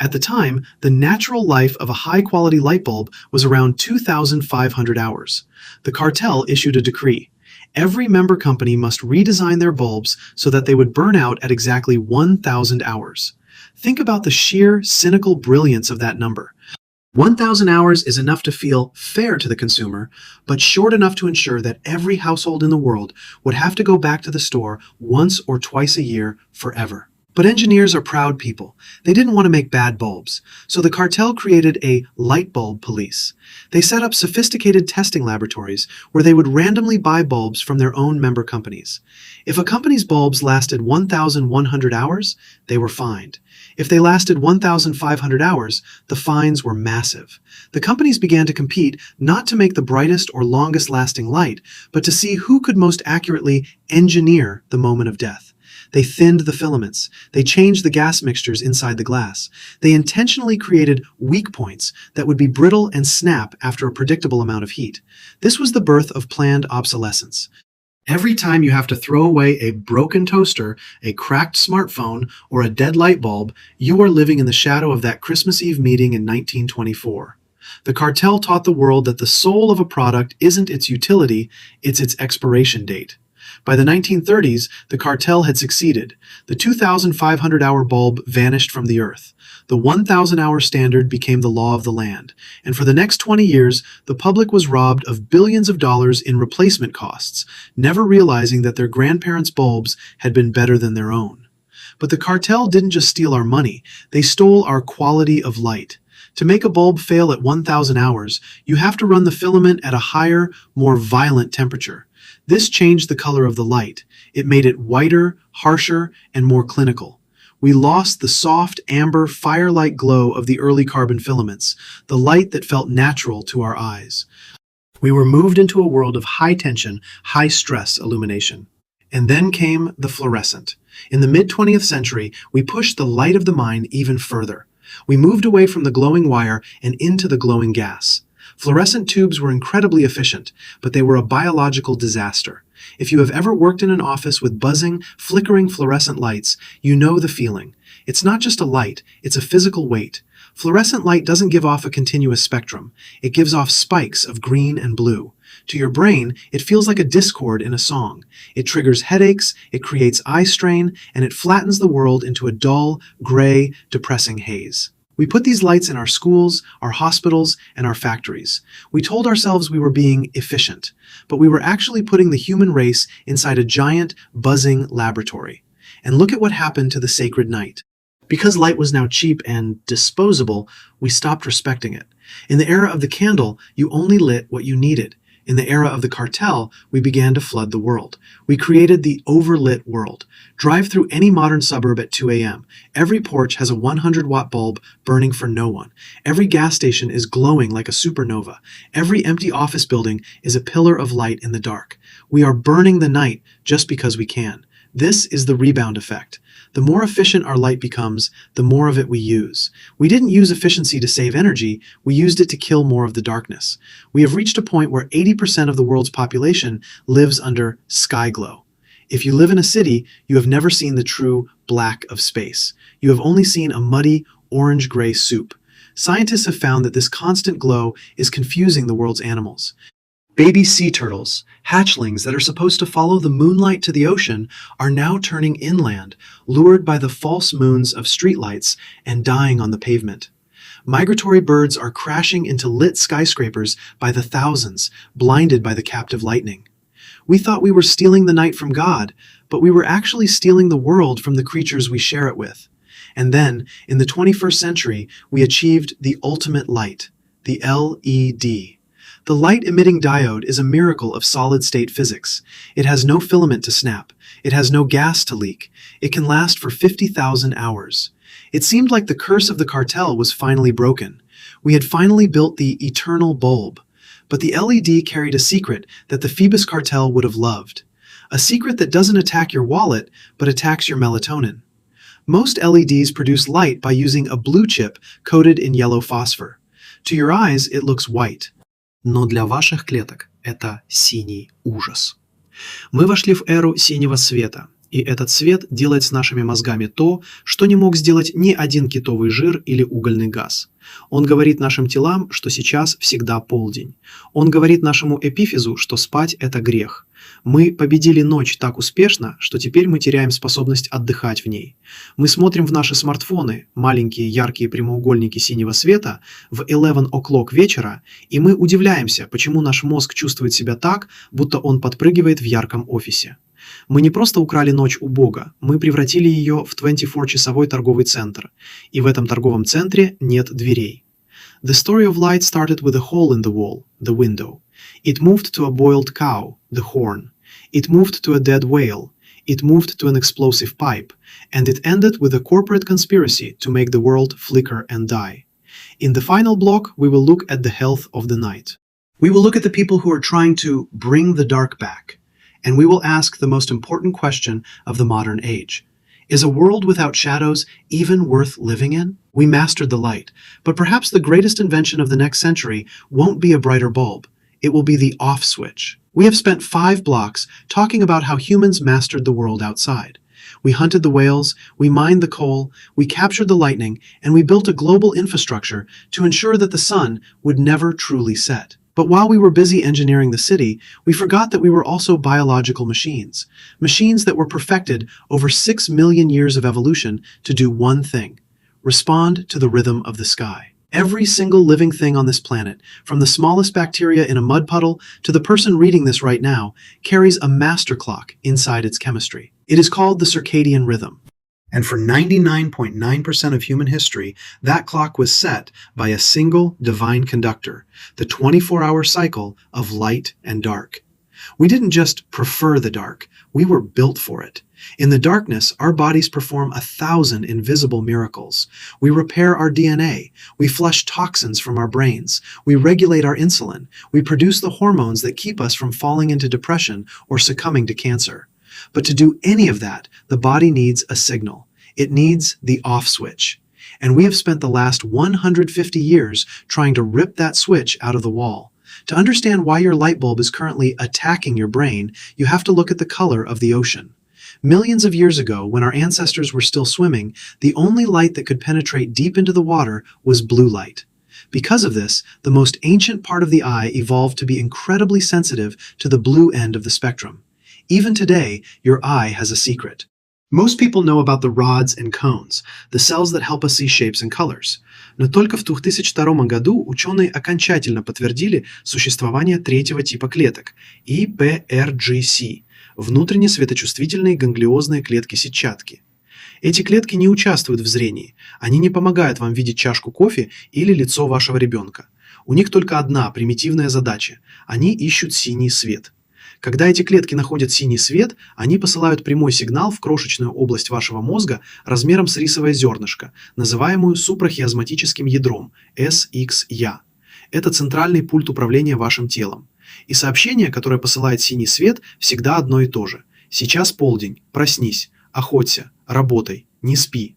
At the time, the natural life of a high-quality light bulb was around 2,500 hours. The cartel issued a decree. Every member company must redesign their bulbs so that they would burn out at exactly 1,000 hours. Think about the sheer, cynical brilliance of that number. 1,000 hours is enough to feel fair to the consumer, but short enough to ensure that every household in the world would have to go back to the store once or twice a year forever. But engineers are proud people. They didn't want to make bad bulbs, so the cartel created a light bulb police. They set up sophisticated testing laboratories where they would randomly buy bulbs from their own member companies. If a company's bulbs lasted 1,100 hours, they were fined. If they lasted 1,500 hours, the fines were massive. The companies began to compete not to make the brightest or longest-lasting light, but to see who could most accurately engineer the moment of death. They thinned the filaments. They changed the gas mixtures inside the glass. They intentionally created weak points that would be brittle and snap after a predictable amount of heat. This was the birth of planned obsolescence. Every time you have to throw away a broken toaster, a cracked smartphone, or a dead light bulb, you are living in the shadow of that Christmas Eve meeting in 1924. The cartel taught the world that the soul of a product isn't its utility, it's its expiration date. By the 1930s, the cartel had succeeded. The 2,500-hour bulb vanished from the earth. The 1,000-hour standard became the law of the land. And for the next 20 years, the public was robbed of billions of dollars in replacement costs, never realizing that their grandparents' bulbs had been better than their own. But the cartel didn't just steal our money, they stole our quality of light. To make a bulb fail at 1,000 hours, you have to run the filament at a higher, more violent temperature. This changed the color of the light. It made it whiter, harsher, and more clinical. We lost the soft, amber, firelight glow of the early carbon filaments, the light that felt natural to our eyes. We were moved into a world of high-tension, high-stress illumination. And then came the fluorescent. In the mid-20th century, we pushed the light of the mind even further. We moved away from the glowing wire and into the glowing gas. Fluorescent tubes were incredibly efficient, but they were a biological disaster. If you have ever worked in an office with buzzing, flickering fluorescent lights, you know the feeling. It's not just a light, it's a physical weight. Fluorescent light doesn't give off a continuous spectrum. It gives off spikes of green and blue. To your brain, it feels like a discord in a song. It triggers headaches, it creates eye strain, and it flattens the world into a dull, gray, depressing haze. We put these lights in our schools, our hospitals, and our factories. We told ourselves we were being efficient, but we were actually putting the human race inside a giant, buzzing laboratory. And look at what happened to the sacred night. Because light was now cheap and disposable, we stopped respecting it. In the era of the candle, you only lit what you needed. In the era of the cartel, we began to flood the world. We created the overlit world. Drive through any modern suburb at 2 a.m. Every porch has a 100-watt bulb burning for no one. Every gas station is glowing like a supernova. Every empty office building is a pillar of light in the dark. We are burning the night just because we can. This is the rebound effect. The more efficient our light becomes, the more of it we use. We didn't use efficiency to save energy, we used it to kill more of the darkness. We have reached a point where 80% of the world's population lives under sky glow. If you live in a city, you have never seen the true black of space. You have only seen a muddy, orange-gray soup. Scientists have found that this constant glow is confusing the world's animals. Baby sea turtles, hatchlings that are supposed to follow the moonlight to the ocean, are now turning inland, lured by the false moons of streetlights and dying on the pavement. Migratory birds are crashing into lit skyscrapers by the thousands, blinded by the captive lightning. We thought we were stealing the night from God, but we were actually stealing the world from the creatures we share it with. And then, in the 21st century, we achieved the ultimate light, the LED. The light-emitting diode is a miracle of solid-state physics. It has no filament to snap. It has no gas to leak. It can last for 50,000 hours. It seemed like the curse of the cartel was finally broken. We had finally built the eternal bulb. But the LED carried a secret that the Phoebus cartel would have loved. A secret that doesn't attack your wallet, but attacks your melatonin. Most LEDs produce light by using a blue chip coated in yellow phosphor. To your eyes, it looks white. Но для ваших клеток это синий ужас. Мы вошли в эру синего света, и этот свет делает с нашими мозгами то, что не мог сделать ни один китовый жир или угольный газ. Он говорит нашим телам, что сейчас всегда полдень. Он говорит нашему эпифизу, что спать – это грех. Мы победили ночь так успешно, что теперь мы теряем способность отдыхать в ней. Мы смотрим в наши смартфоны, маленькие яркие прямоугольники синего света, в 11 o'clock вечера, и мы удивляемся, почему наш мозг чувствует себя так, будто он подпрыгивает в ярком офисе. Мы не просто украли ночь у Бога, мы превратили ее в 24-часовой торговый центр, и в этом торговом центре нет дверей. The story of light started with a hole in the wall, the window. It moved to a boiled cow, the horn. It moved to a dead whale. It moved to an explosive pipe. And it ended with a corporate conspiracy to make the world flicker and die. In the final block, we will look at the health of the night. We will look at the people who are trying to bring the dark back. And we will ask the most important question of the modern age. Is a world without shadows even worth living in? We mastered the light, but perhaps the greatest invention of the next century won't be a brighter bulb. It will be the off switch. We have spent 5 blocks talking about how humans mastered the world outside. We hunted the whales, we mined the coal, we captured the lightning, and we built a global infrastructure to ensure that the sun would never truly set. But while we were busy engineering the city, we forgot that we were also biological machines. Machines that were perfected over 6 million years of evolution to do one thing: respond to the rhythm of the sky. Every single living thing on this planet, from the smallest bacteria in a mud puddle to the person reading this right now, carries a master clock inside its chemistry. It is called the circadian rhythm. And for 99.9% of human history, that clock was set by a single divine conductor, the 24-hour cycle of light and dark. We didn't just prefer the dark, we were built for it. In the darkness, our bodies perform 1,000 invisible miracles. We repair our DNA, we flush toxins from our brains, we regulate our insulin, we produce the hormones that keep us from falling into depression or succumbing to cancer. But to do any of that, the body needs a signal. It needs the off switch. And we have spent the last 150 years trying to rip that switch out of the wall. To understand why your light bulb is currently attacking your brain, you have to look at the color of the ocean. Millions of years ago, when our ancestors were still swimming, the only light that could penetrate deep into the water was blue light. Because of this, the most ancient part of the eye evolved to be incredibly sensitive to the blue end of the spectrum. Even today, your eye has a secret. Most people know about the rods and cones, the cells that help us see shapes and colors. Но только в 2002 году ученые окончательно подтвердили существование третьего типа клеток – IPRGC – внутренне светочувствительные ганглиозные клетки сетчатки. Эти клетки не участвуют в зрении, они не помогают вам видеть чашку кофе или лицо вашего ребенка. У них только одна примитивная задача – они ищут синий свет. Когда эти клетки находят синий свет, они посылают прямой сигнал в крошечную область вашего мозга размером с рисовое зернышко, называемую супрахиазматическим ядром, SXY. Это центральный пульт управления вашим телом. И сообщение, которое посылает синий свет, всегда одно и то же. Сейчас полдень, проснись, охоться, работай, не спи.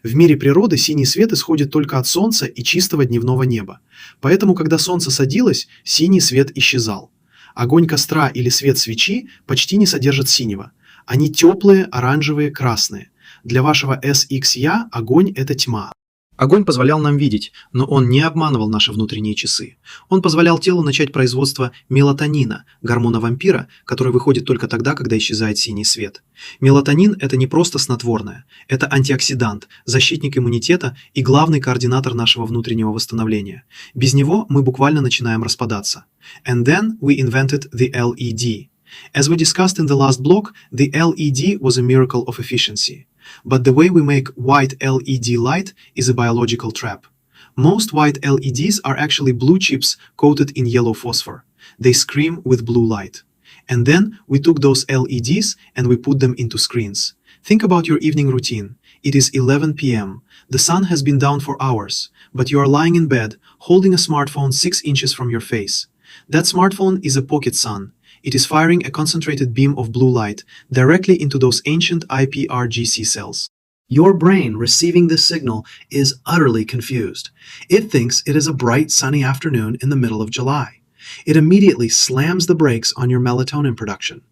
В мире природы синий свет исходит только от солнца и чистого дневного неба. Поэтому, когда солнце садилось, синий свет исчезал. Огонь костра или свет свечи почти не содержат синего. Они теплые, оранжевые, красные. Для вашего SXY огонь – это тьма. Огонь позволял нам видеть, но он не обманывал наши внутренние часы. Он позволял телу начать производство мелатонина, гормона вампира, который выходит только тогда, когда исчезает синий свет. Мелатонин – это не просто снотворное, это антиоксидант, защитник иммунитета и главный координатор нашего внутреннего восстановления. Без него мы буквально начинаем распадаться. And then we invented the LED. As we discussed in the last block, the LED was a miracle of efficiency. But the way we make white LED light is a biological trap. Most white LEDs are actually blue chips coated in yellow phosphor. They scream with blue light. And then we took those LEDs and we put them into screens. Think about your evening routine. It is 11 p.m. The sun has been down for hours, but you are lying in bed, holding a smartphone 6 inches from your face. That smartphone is a pocket sun. It is firing a concentrated beam of blue light directly into those ancient iPRGC cells. Your brain receiving this signal is utterly confused. It thinks it is a bright sunny afternoon in the middle of July. It immediately slams the brakes on your melatonin production.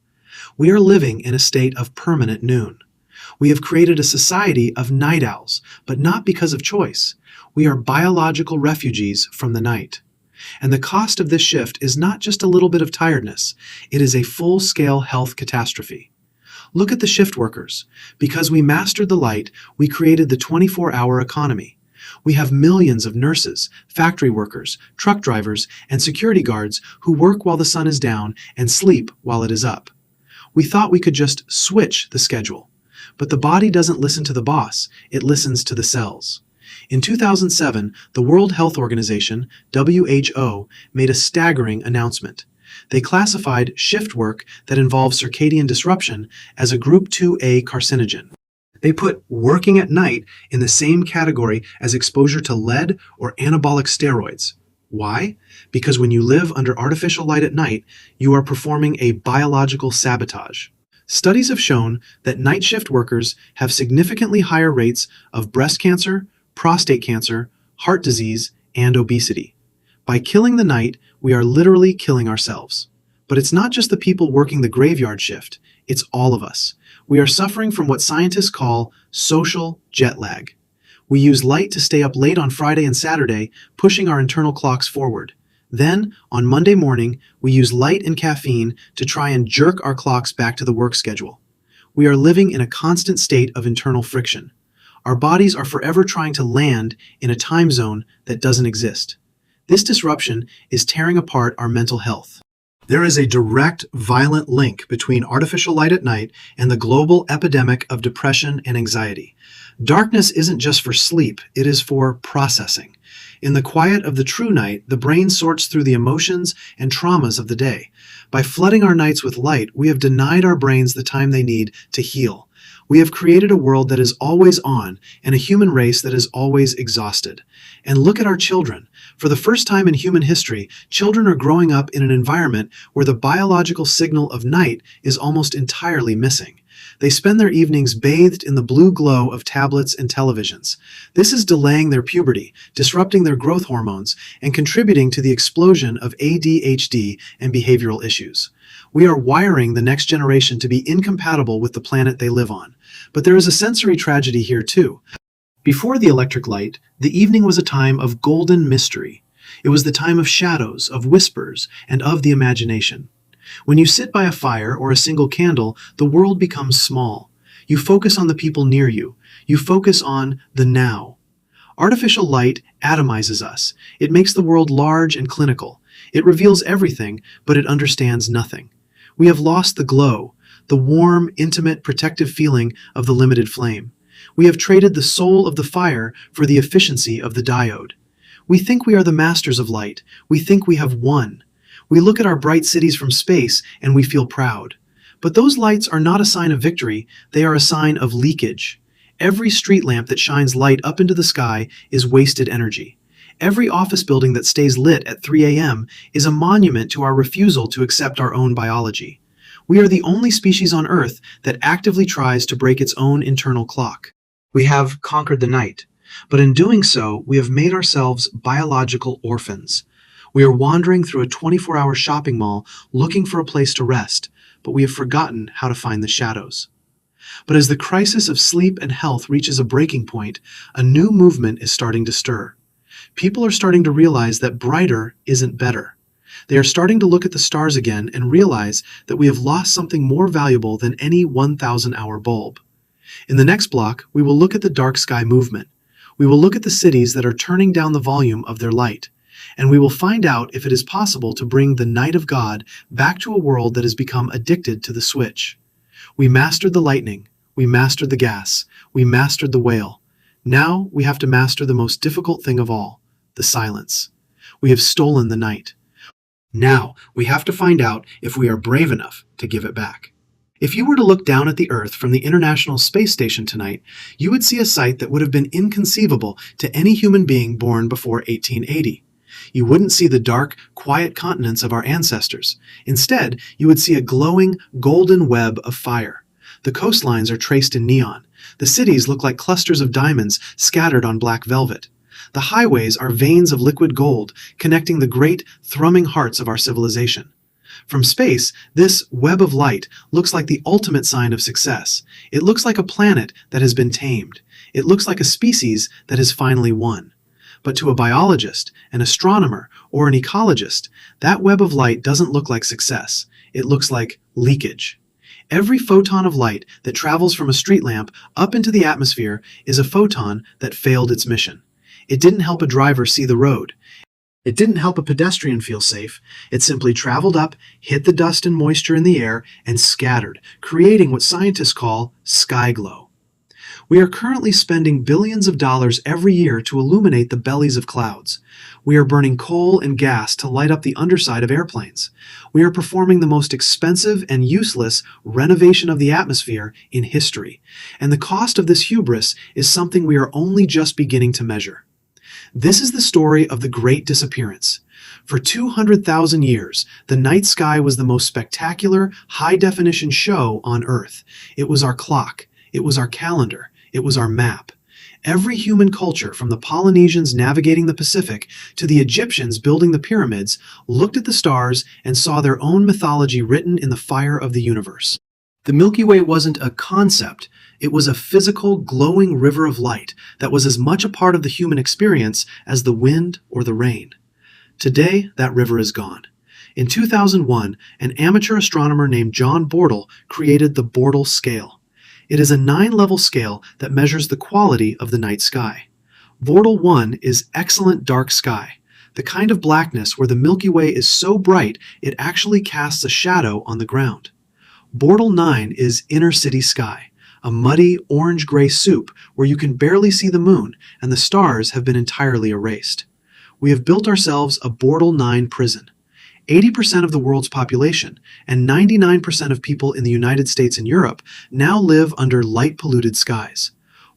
We are living in a state of permanent noon. We have created a society of night owls, but not because of choice. We are biological refugees from the night. And the cost of this shift is not just a little bit of tiredness, it is a full-scale health catastrophe. Look at the shift workers. Because we mastered the light, we created the 24-hour economy. We have millions of nurses, factory workers, truck drivers, and security guards who work while the sun is down and sleep while it is up. We thought we could just switch the schedule. But the body doesn't listen to the boss, it listens to the cells. In 2007, the World Health Organization, WHO, made a staggering announcement. They classified shift work that involves circadian disruption as a Group 2A carcinogen. They put working at night in the same category as exposure to lead or anabolic steroids. Why? Because when you live under artificial light at night, you are performing a biological sabotage. Studies have shown that night shift workers have significantly higher rates of breast cancer, prostate cancer, heart disease, and obesity. By killing the night, we are literally killing ourselves. But it's not just the people working the graveyard shift, it's all of us. We are suffering from what scientists call social jet lag. We use light to stay up late on Friday and Saturday, pushing our internal clocks forward. Then, on Monday morning, we use light and caffeine to try and jerk our clocks back to the work schedule. We are living in a constant state of internal friction. Our bodies are forever trying to land in a time zone that doesn't exist. This disruption is tearing apart our mental health. There is a direct, violent link between artificial light at night and the global epidemic of depression and anxiety. Darkness isn't just for sleep, it is for processing. In the quiet of the true night, the brain sorts through the emotions and traumas of the day. By flooding our nights with light, we have denied our brains the time they need to heal. We have created a world that is always on and a human race that is always exhausted. And look at our children. For the first time in human history, children are growing up in an environment where the biological signal of night is almost entirely missing. They spend their evenings bathed in the blue glow of tablets and televisions. This is delaying their puberty, disrupting their growth hormones, and contributing to the explosion of ADHD and behavioral issues. We are wiring the next generation to be incompatible with the planet they live on. But there is a sensory tragedy here too. Before the electric light, the evening was a time of golden mystery. It was the time of shadows, of whispers, and of the imagination. When you sit by a fire or a single candle, the world becomes small. You focus on the people near you. You focus on the now. Artificial light atomizes us. It makes the world large and clinical. It reveals everything, but it understands nothing. We have lost the glow, the warm, intimate, protective feeling of the limited flame. We have traded the soul of the fire for the efficiency of the diode. We think we are the masters of light. We think we have won. We look at our bright cities from space and we feel proud. But those lights are not a sign of victory, they are a sign of leakage. Every street lamp that shines light up into the sky is wasted energy. Every office building that stays lit at 3 a.m. is a monument to our refusal to accept our own biology. We are the only species on Earth that actively tries to break its own internal clock. We have conquered the night, but in doing so, we have made ourselves biological orphans. We are wandering through a 24-hour shopping mall looking for a place to rest, but we have forgotten how to find the shadows. But as the crisis of sleep and health reaches a breaking point, a new movement is starting to stir. People are starting to realize that brighter isn't better. They are starting to look at the stars again and realize that we have lost something more valuable than any 1,000-hour bulb. In the next block, we will look at the dark sky movement. We will look at the cities that are turning down the volume of their light. And we will find out if it is possible to bring the night of God back to a world that has become addicted to the switch. We mastered the lightning. We mastered the gas. We mastered the whale. Now we have to master the most difficult thing of all, the silence. We have stolen the night. Now we have to find out if we are brave enough to give it back. If you were to look down at the Earth from the International Space Station tonight, you would see a sight that would have been inconceivable to any human being born before 1880. You wouldn't see the dark, quiet continents of our ancestors. Instead, you would see a glowing, golden web of fire. The coastlines are traced in neon. The cities look like clusters of diamonds scattered on black velvet. The highways are veins of liquid gold, connecting the great, thrumming hearts of our civilization. From space, this web of light looks like the ultimate sign of success. It looks like a planet that has been tamed. It looks like a species that has finally won. But to a biologist, an astronomer, or an ecologist, that web of light doesn't look like success. It looks like leakage. Every photon of light that travels from a street lamp up into the atmosphere is a photon that failed its mission. It didn't help a driver see the road. It didn't help a pedestrian feel safe. It simply traveled up, hit the dust and moisture in the air, and scattered, creating what scientists call sky glow. We are currently spending billions of dollars every year to illuminate the bellies of clouds. We are burning coal and gas to light up the underside of airplanes. We are performing the most expensive and useless renovation of the atmosphere in history. And the cost of this hubris is something we are only just beginning to measure. This is the story of the Great Disappearance. For 200,000 years, the night sky was the most spectacular, high-definition show on Earth. It was our clock. It was our calendar. It was our map. Every human culture, from the Polynesians navigating the Pacific to the Egyptians building the pyramids, looked at the stars and saw their own mythology written in the fire of the universe. The Milky Way wasn't a concept. It was a physical, glowing river of light that was as much a part of the human experience as the wind or the rain. Today, that river is gone. In 2001, an amateur astronomer named John Bortle created the Bortle scale. It is a 9-level scale that measures the quality of the night sky. Bortle 1 is excellent dark sky, the kind of blackness where the Milky Way is so bright it actually casts a shadow on the ground. Bortle 9 is inner city sky, a muddy orange-gray soup where you can barely see the moon and the stars have been entirely erased. We have built ourselves a Bortle 9 prison. 80% of the world's population and 99% of people in the United States and Europe now live under light-polluted skies.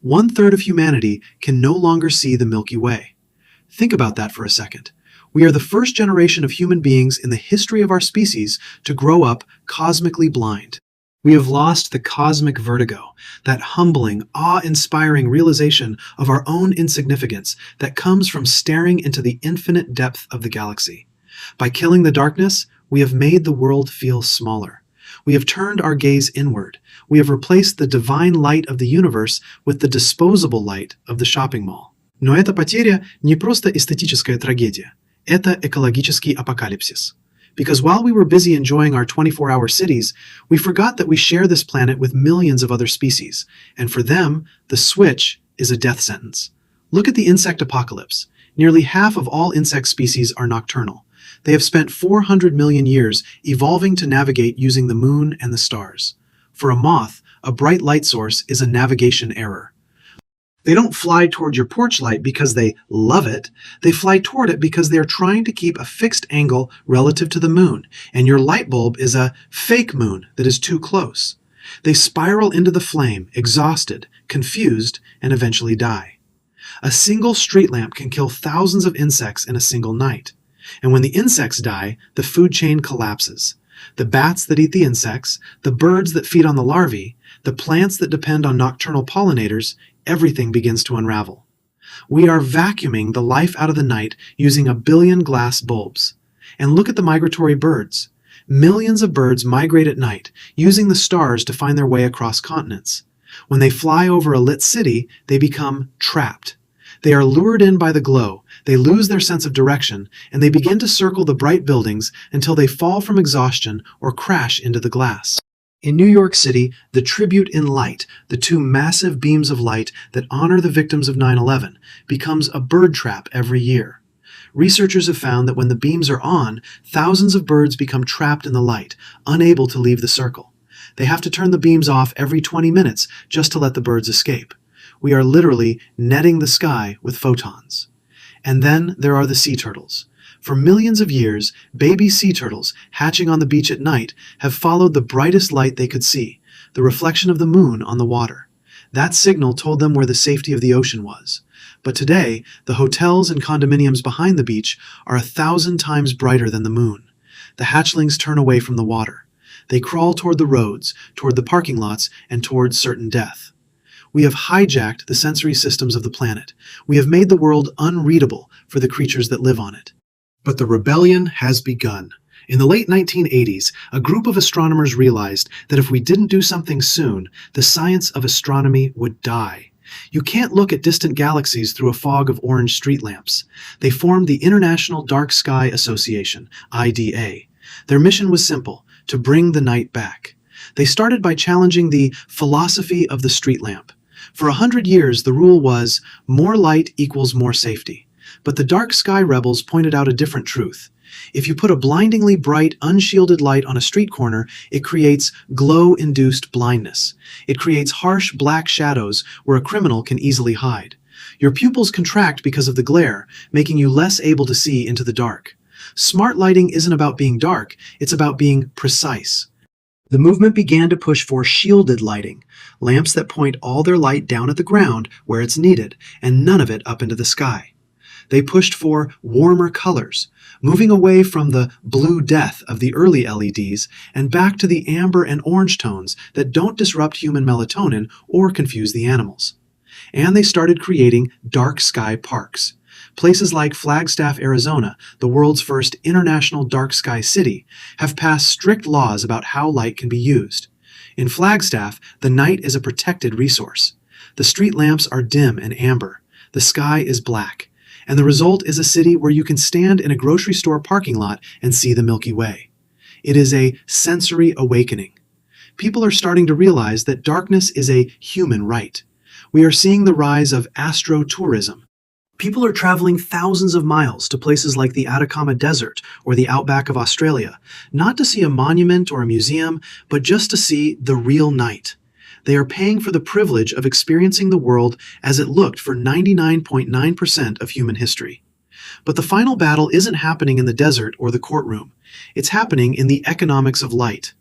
1/3 of humanity can no longer see the Milky Way. Think about that for a second. We are the first generation of human beings in the history of our species to grow up cosmically blind. We have lost the cosmic vertigo, that humbling, awe-inspiring realization of our own insignificance that comes from staring into the infinite depth of the galaxy. By killing the darkness, we have made the world feel smaller. We have turned our gaze inward. We have replaced the divine light of the universe with the disposable light of the shopping mall. Но эта потеря не просто эстетическая трагедия. Это экологический апокалипсис. Because while we were busy enjoying our 24-hour cities, we forgot that we share this planet with millions of other species, and for them, the switch is a death sentence. Look at the insect apocalypse. Nearly half of all insect species are nocturnal. They have spent 400 million years evolving to navigate using the moon and the stars. For a moth, a bright light source is a navigation error. They don't fly toward your porch light because they love it. They fly toward it because they are trying to keep a fixed angle relative to the moon, and your light bulb is a fake moon that is too close. They spiral into the flame, exhausted, confused, and eventually die. A single street lamp can kill thousands of insects in a single night. And when the insects die, the food chain collapses. The bats that eat the insects, the birds that feed on the larvae, the plants that depend on nocturnal pollinators, everything begins to unravel. We are vacuuming the life out of the night using 1 billion glass bulbs. And look at the migratory birds. Millions of birds migrate at night, using the stars to find their way across continents. When they fly over a lit city, they become trapped. They are lured in by the glow, they lose their sense of direction, and they begin to circle the bright buildings until they fall from exhaustion or crash into the glass. In New York City, the tribute in light, the two massive beams of light that honor the victims of 9/11, becomes a bird trap every year. Researchers have found that when the beams are on, thousands of birds become trapped in the light, unable to leave the circle. They have to turn the beams off every 20 minutes just to let the birds escape. We are literally netting the sky with photons. And then there are the sea turtles. For millions of years, baby sea turtles hatching on the beach at night have followed the brightest light they could see, the reflection of the moon on the water. That signal told them where the safety of the ocean was. But today, the hotels and condominiums behind the beach are 1,000 times brighter than the moon. The hatchlings turn away from the water. They crawl toward the roads, toward the parking lots, and toward certain death. We have hijacked the sensory systems of the planet. We have made the world unreadable for the creatures that live on it. But the rebellion has begun. In the late 1980s, a group of astronomers realized that if we didn't do something soon, the science of astronomy would die. You can't look at distant galaxies through a fog of orange street lamps. They formed the International Dark Sky Association, IDA. Their mission was simple: to bring the night back. They started by challenging the philosophy of the street lamp. For 100 years, the rule was more light equals more safety. But the dark sky rebels pointed out a different truth. If you put a blindingly bright, unshielded light on a street corner, it creates glow-induced blindness. It creates harsh black shadows where a criminal can easily hide. Your pupils contract because of the glare, making you less able to see into the dark. Smart lighting isn't about being dark, it's about being precise. The movement began to push for shielded lighting, lamps that point all their light down at the ground where it's needed, and none of it up into the sky. They pushed for warmer colors, moving away from the blue death of the early LEDs and back to the amber and orange tones that don't disrupt human melatonin or confuse the animals. And they started creating dark sky parks. Places like Flagstaff, Arizona, the world's first international dark sky city, have passed strict laws about how light can be used. In Flagstaff, the night is a protected resource. The street lamps are dim and amber. The sky is black. And the result is a city where you can stand in a grocery store parking lot and see the Milky Way. It is a sensory awakening. People are starting to realize that darkness is a human right. We are seeing the rise of astrotourism. People are traveling thousands of miles to places like the Atacama Desert or the outback of Australia, not to see a monument or a museum, but just to see the real night. They are paying for the privilege of experiencing the world as it looked for 99.9% of human history. But the final battle isn't happening in the desert or the courtroom. It's happening in the economics of light.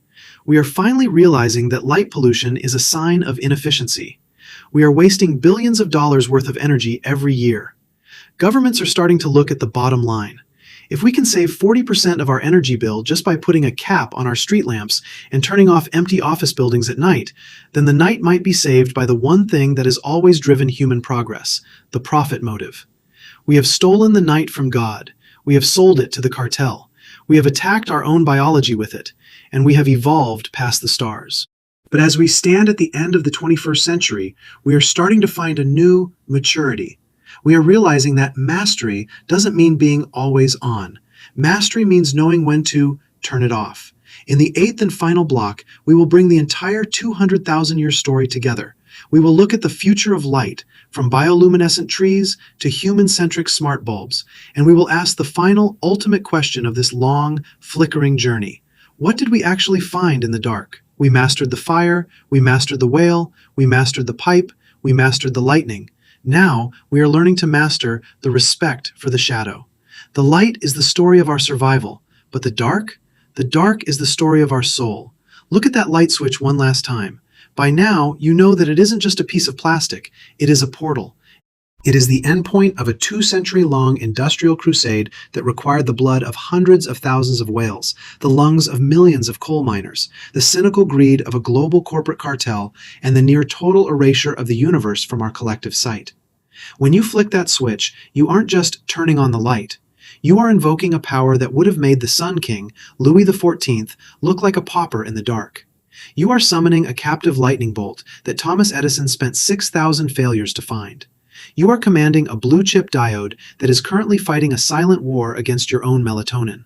We are finally realizing that light pollution is a sign of inefficiency. We are wasting billions of dollars worth of energy every year. Governments are starting to look at the bottom line. If we can save 40% of our energy bill just by putting a cap on our street lamps and turning off empty office buildings at night, then the night might be saved by the one thing that has always driven human progress: the profit motive. We have stolen the night from God. We have sold it to the cartel. We have attacked our own biology with it, and we have evolved past the stars. But as we stand at the end of the 21st century, we are starting to find a new maturity. We are realizing that mastery doesn't mean being always on. Mastery means knowing when to turn it off. In the 8th and final block, we will bring the entire 200,000-year story together. We will look at the future of light, from bioluminescent trees to human-centric smart bulbs, and we will ask the final, ultimate question of this long, flickering journey. What did we actually find in the dark? We mastered the fire, we mastered the whale, we mastered the pipe, we mastered the lightning. Now, we are learning to master the respect for the shadow. The light is the story of our survival, but the dark is the story of our soul. Look at that light switch one last time. By now, you know that it isn't just a piece of plastic, it is a portal. It is the endpoint of a 2-century-long industrial crusade that required the blood of hundreds of thousands of whales, the lungs of millions of coal miners, the cynical greed of a global corporate cartel, and the near-total erasure of the universe from our collective sight. When you flick that switch, you aren't just turning on the light. You are invoking a power that would have made the Sun King, Louis XIV, look like a pauper in the dark. You are summoning a captive lightning bolt that Thomas Edison spent 6,000 failures to find. You are commanding a blue-chip diode that is currently fighting a silent war against your own melatonin.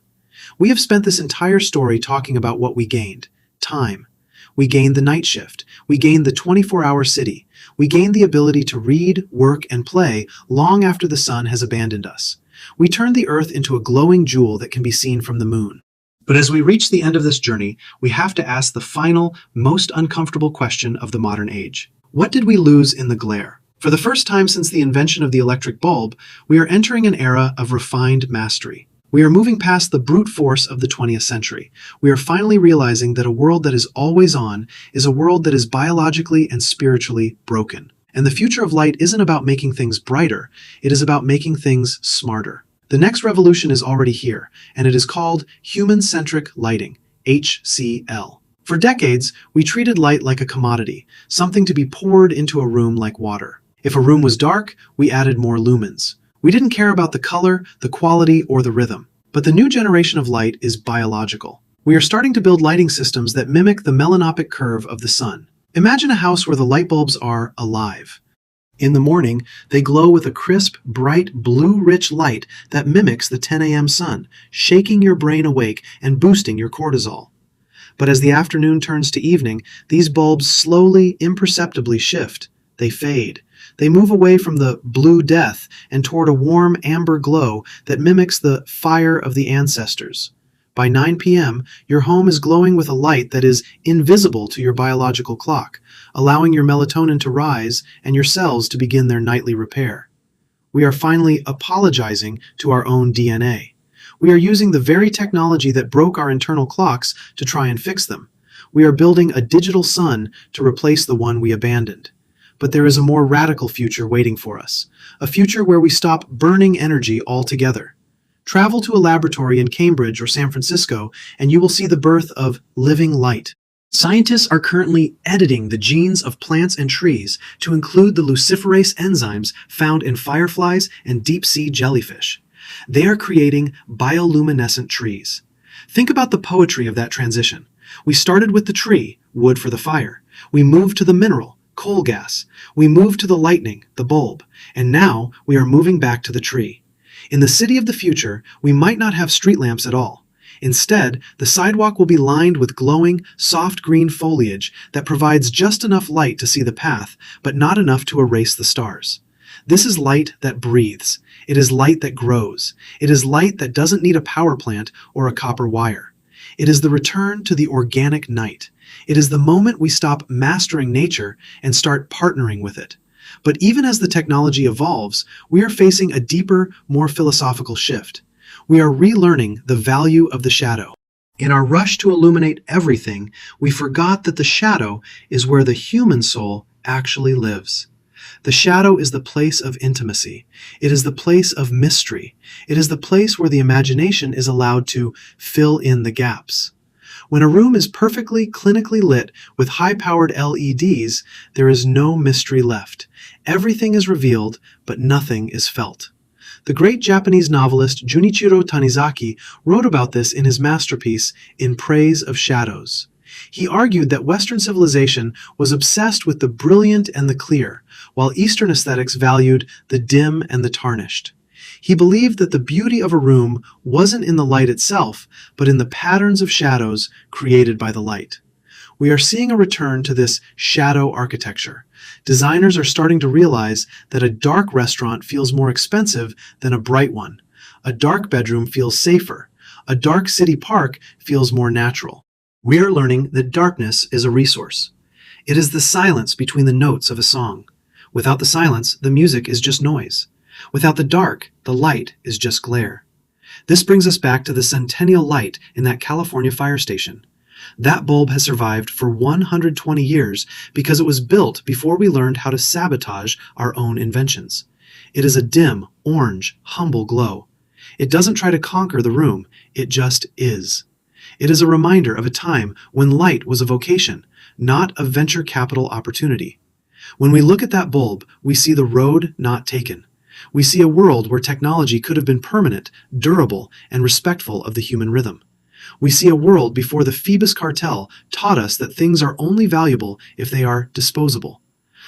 We have spent this entire story talking about what we gained: time. We gained the night shift. We gained the 24-hour city. We gained the ability to read, work, and play long after the sun has abandoned us. We turned the Earth into a glowing jewel that can be seen from the moon. But as we reach the end of this journey, we have to ask the final, most uncomfortable question of the modern age. What did we lose in the glare? For the first time since the invention of the electric bulb, we are entering an era of refined mastery. We are moving past the brute force of the 20th century. We are finally realizing that a world that is always on is a world that is biologically and spiritually broken. And the future of light isn't about making things brighter, it is about making things smarter. The next revolution is already here, and it is called human-centric lighting, HCL. For decades, we treated light like a commodity, something to be poured into a room like water. If a room was dark, we added more lumens. We didn't care about the color, the quality, or the rhythm. But the new generation of light is biological. We are starting to build lighting systems that mimic the melanopic curve of the sun. Imagine a house where the light bulbs are alive. In the morning, they glow with a crisp, bright, blue-rich light that mimics the 10 a.m. sun, shaking your brain awake and boosting your cortisol. But as the afternoon turns to evening, these bulbs slowly, imperceptibly shift. They fade. They move away from the blue death and toward a warm amber glow that mimics the fire of the ancestors. By 9 p.m., your home is glowing with a light that is invisible to your biological clock, allowing your melatonin to rise and your cells to begin their nightly repair. We are finally apologizing to our own DNA. We are using the very technology that broke our internal clocks to try and fix them. We are building a digital sun to replace the one we abandoned. But there is a more radical future waiting for us, a future where we stop burning energy altogether. Travel to a laboratory in Cambridge or San Francisco, and you will see the birth of living light. Scientists are currently editing the genes of plants and trees to include the luciferase enzymes found in fireflies and deep-sea jellyfish. They are creating bioluminescent trees. Think about the poetry of that transition. We started with the tree, wood for the fire. We moved to the mineral, coal gas. We moved to the lightning, the bulb. And now we are moving back to the tree. In the city of the future, we might not have street lamps at all. Instead, the sidewalk will be lined with glowing, soft green foliage that provides just enough light to see the path, but not enough to erase the stars. This is light that breathes. It is light that grows. It is light that doesn't need a power plant or a copper wire. It is the return to the organic night. It is the moment we stop mastering nature and start partnering with it. But even as the technology evolves, we are facing a deeper, more philosophical shift. We are relearning the value of the shadow. In our rush to illuminate everything, we forgot that the shadow is where the human soul actually lives. The shadow is the place of intimacy. It is the place of mystery. It is the place where the imagination is allowed to fill in the gaps. When a room is perfectly clinically lit with high-powered LEDs, there is no mystery left. Everything is revealed, but nothing is felt. The great Japanese novelist Junichiro Tanizaki wrote about this in his masterpiece, In Praise of Shadows. He argued that Western civilization was obsessed with the brilliant and the clear, while Eastern aesthetics valued the dim and the tarnished. He believed that the beauty of a room wasn't in the light itself, but in the patterns of shadows created by the light. We are seeing a return to this shadow architecture. Designers are starting to realize that a dark restaurant feels more expensive than a bright one. A dark bedroom feels safer. A dark city park feels more natural. We are learning that darkness is a resource. It is the silence between the notes of a song. Without the silence, the music is just noise. Without the dark, the light is just glare. This brings us back to the centennial light in that California fire station. That bulb has survived for 120 years because it was built before we learned how to sabotage our own inventions. It is a dim, orange, humble glow. It doesn't try to conquer the room, it just is. It is a reminder of a time when light was a vocation, not a venture capital opportunity. When we look at that bulb, we see the road not taken. We see a world where technology could have been permanent, durable, and respectful of the human rhythm. We see a world before the Phoebus cartel taught us that things are only valuable if they are disposable.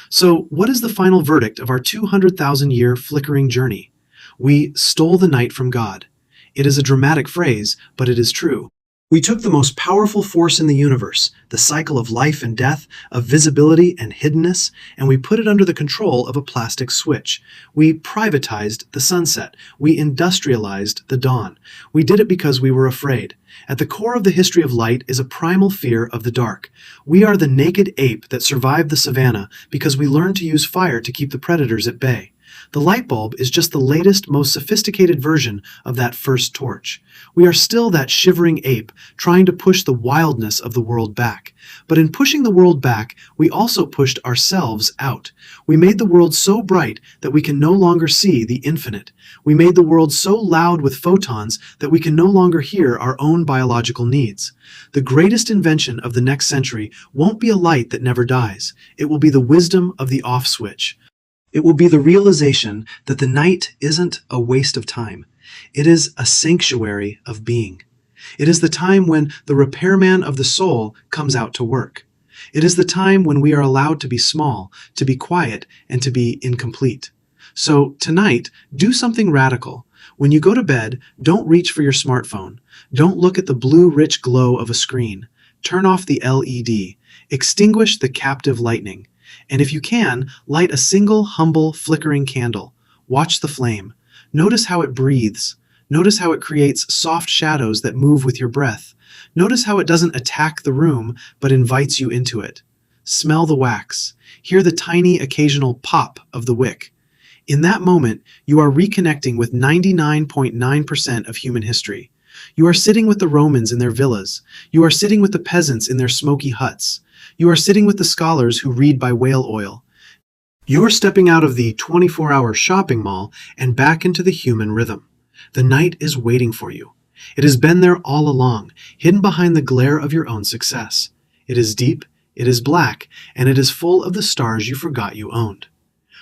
So, what is the final verdict of our 200,000-year flickering journey? We stole the night from God. It is a dramatic phrase, but it is true. We took the most powerful force in the universe, the cycle of life and death, of visibility and hiddenness, and we put it under the control of a plastic switch. We privatized the sunset. We industrialized the dawn. We did it because we were afraid. At the core of the history of light is a primal fear of the dark. We are the naked ape that survived the savannah because we learned to use fire to keep the predators at bay. The light bulb is just the latest, most sophisticated version of that first torch. We are still that shivering ape trying to push the wildness of the world back. But in pushing the world back, we also pushed ourselves out. We made the world so bright that we can no longer see the infinite. We made the world so loud with photons that we can no longer hear our own biological needs. The greatest invention of the next century won't be a light that never dies. It will be the wisdom of the off switch. It will be the realization that the night isn't a waste of time. It is a sanctuary of being. It is the time when the repairman of the soul comes out to work. It is the time when we are allowed to be small, to be quiet, and to be incomplete. So tonight, do something radical. When you go to bed, don't reach for your smartphone. Don't look at the blue, rich glow of a screen. Turn off the LED. Extinguish the captive lightning. And if you can, light a single, humble, flickering candle. Watch the flame. Notice how it breathes. Notice how it creates soft shadows that move with your breath. Notice how it doesn't attack the room, but invites you into it. Smell the wax. Hear the tiny, occasional pop of the wick. In that moment, you are reconnecting with 99.9% of human history. You are sitting with the Romans in their villas. You are sitting with the peasants in their smoky huts. You are sitting with the scholars who read by whale oil. You are stepping out of the 24-hour shopping mall and back into the human rhythm. The night is waiting for you. It has been there all along, hidden behind the glare of your own success. It is deep, it is black, and it is full of the stars you forgot you owned.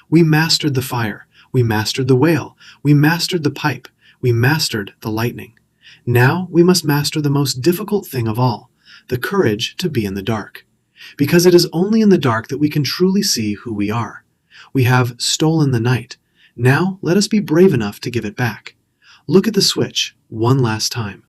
We mastered the fire. We mastered the whale. We mastered the pipe. We mastered the lightning. Now we must master the most difficult thing of all, the courage to be in the dark. Because it is only in the dark that we can truly see who we are. We have stolen the night. Now let us be brave enough to give it back. Look at the switch one last time.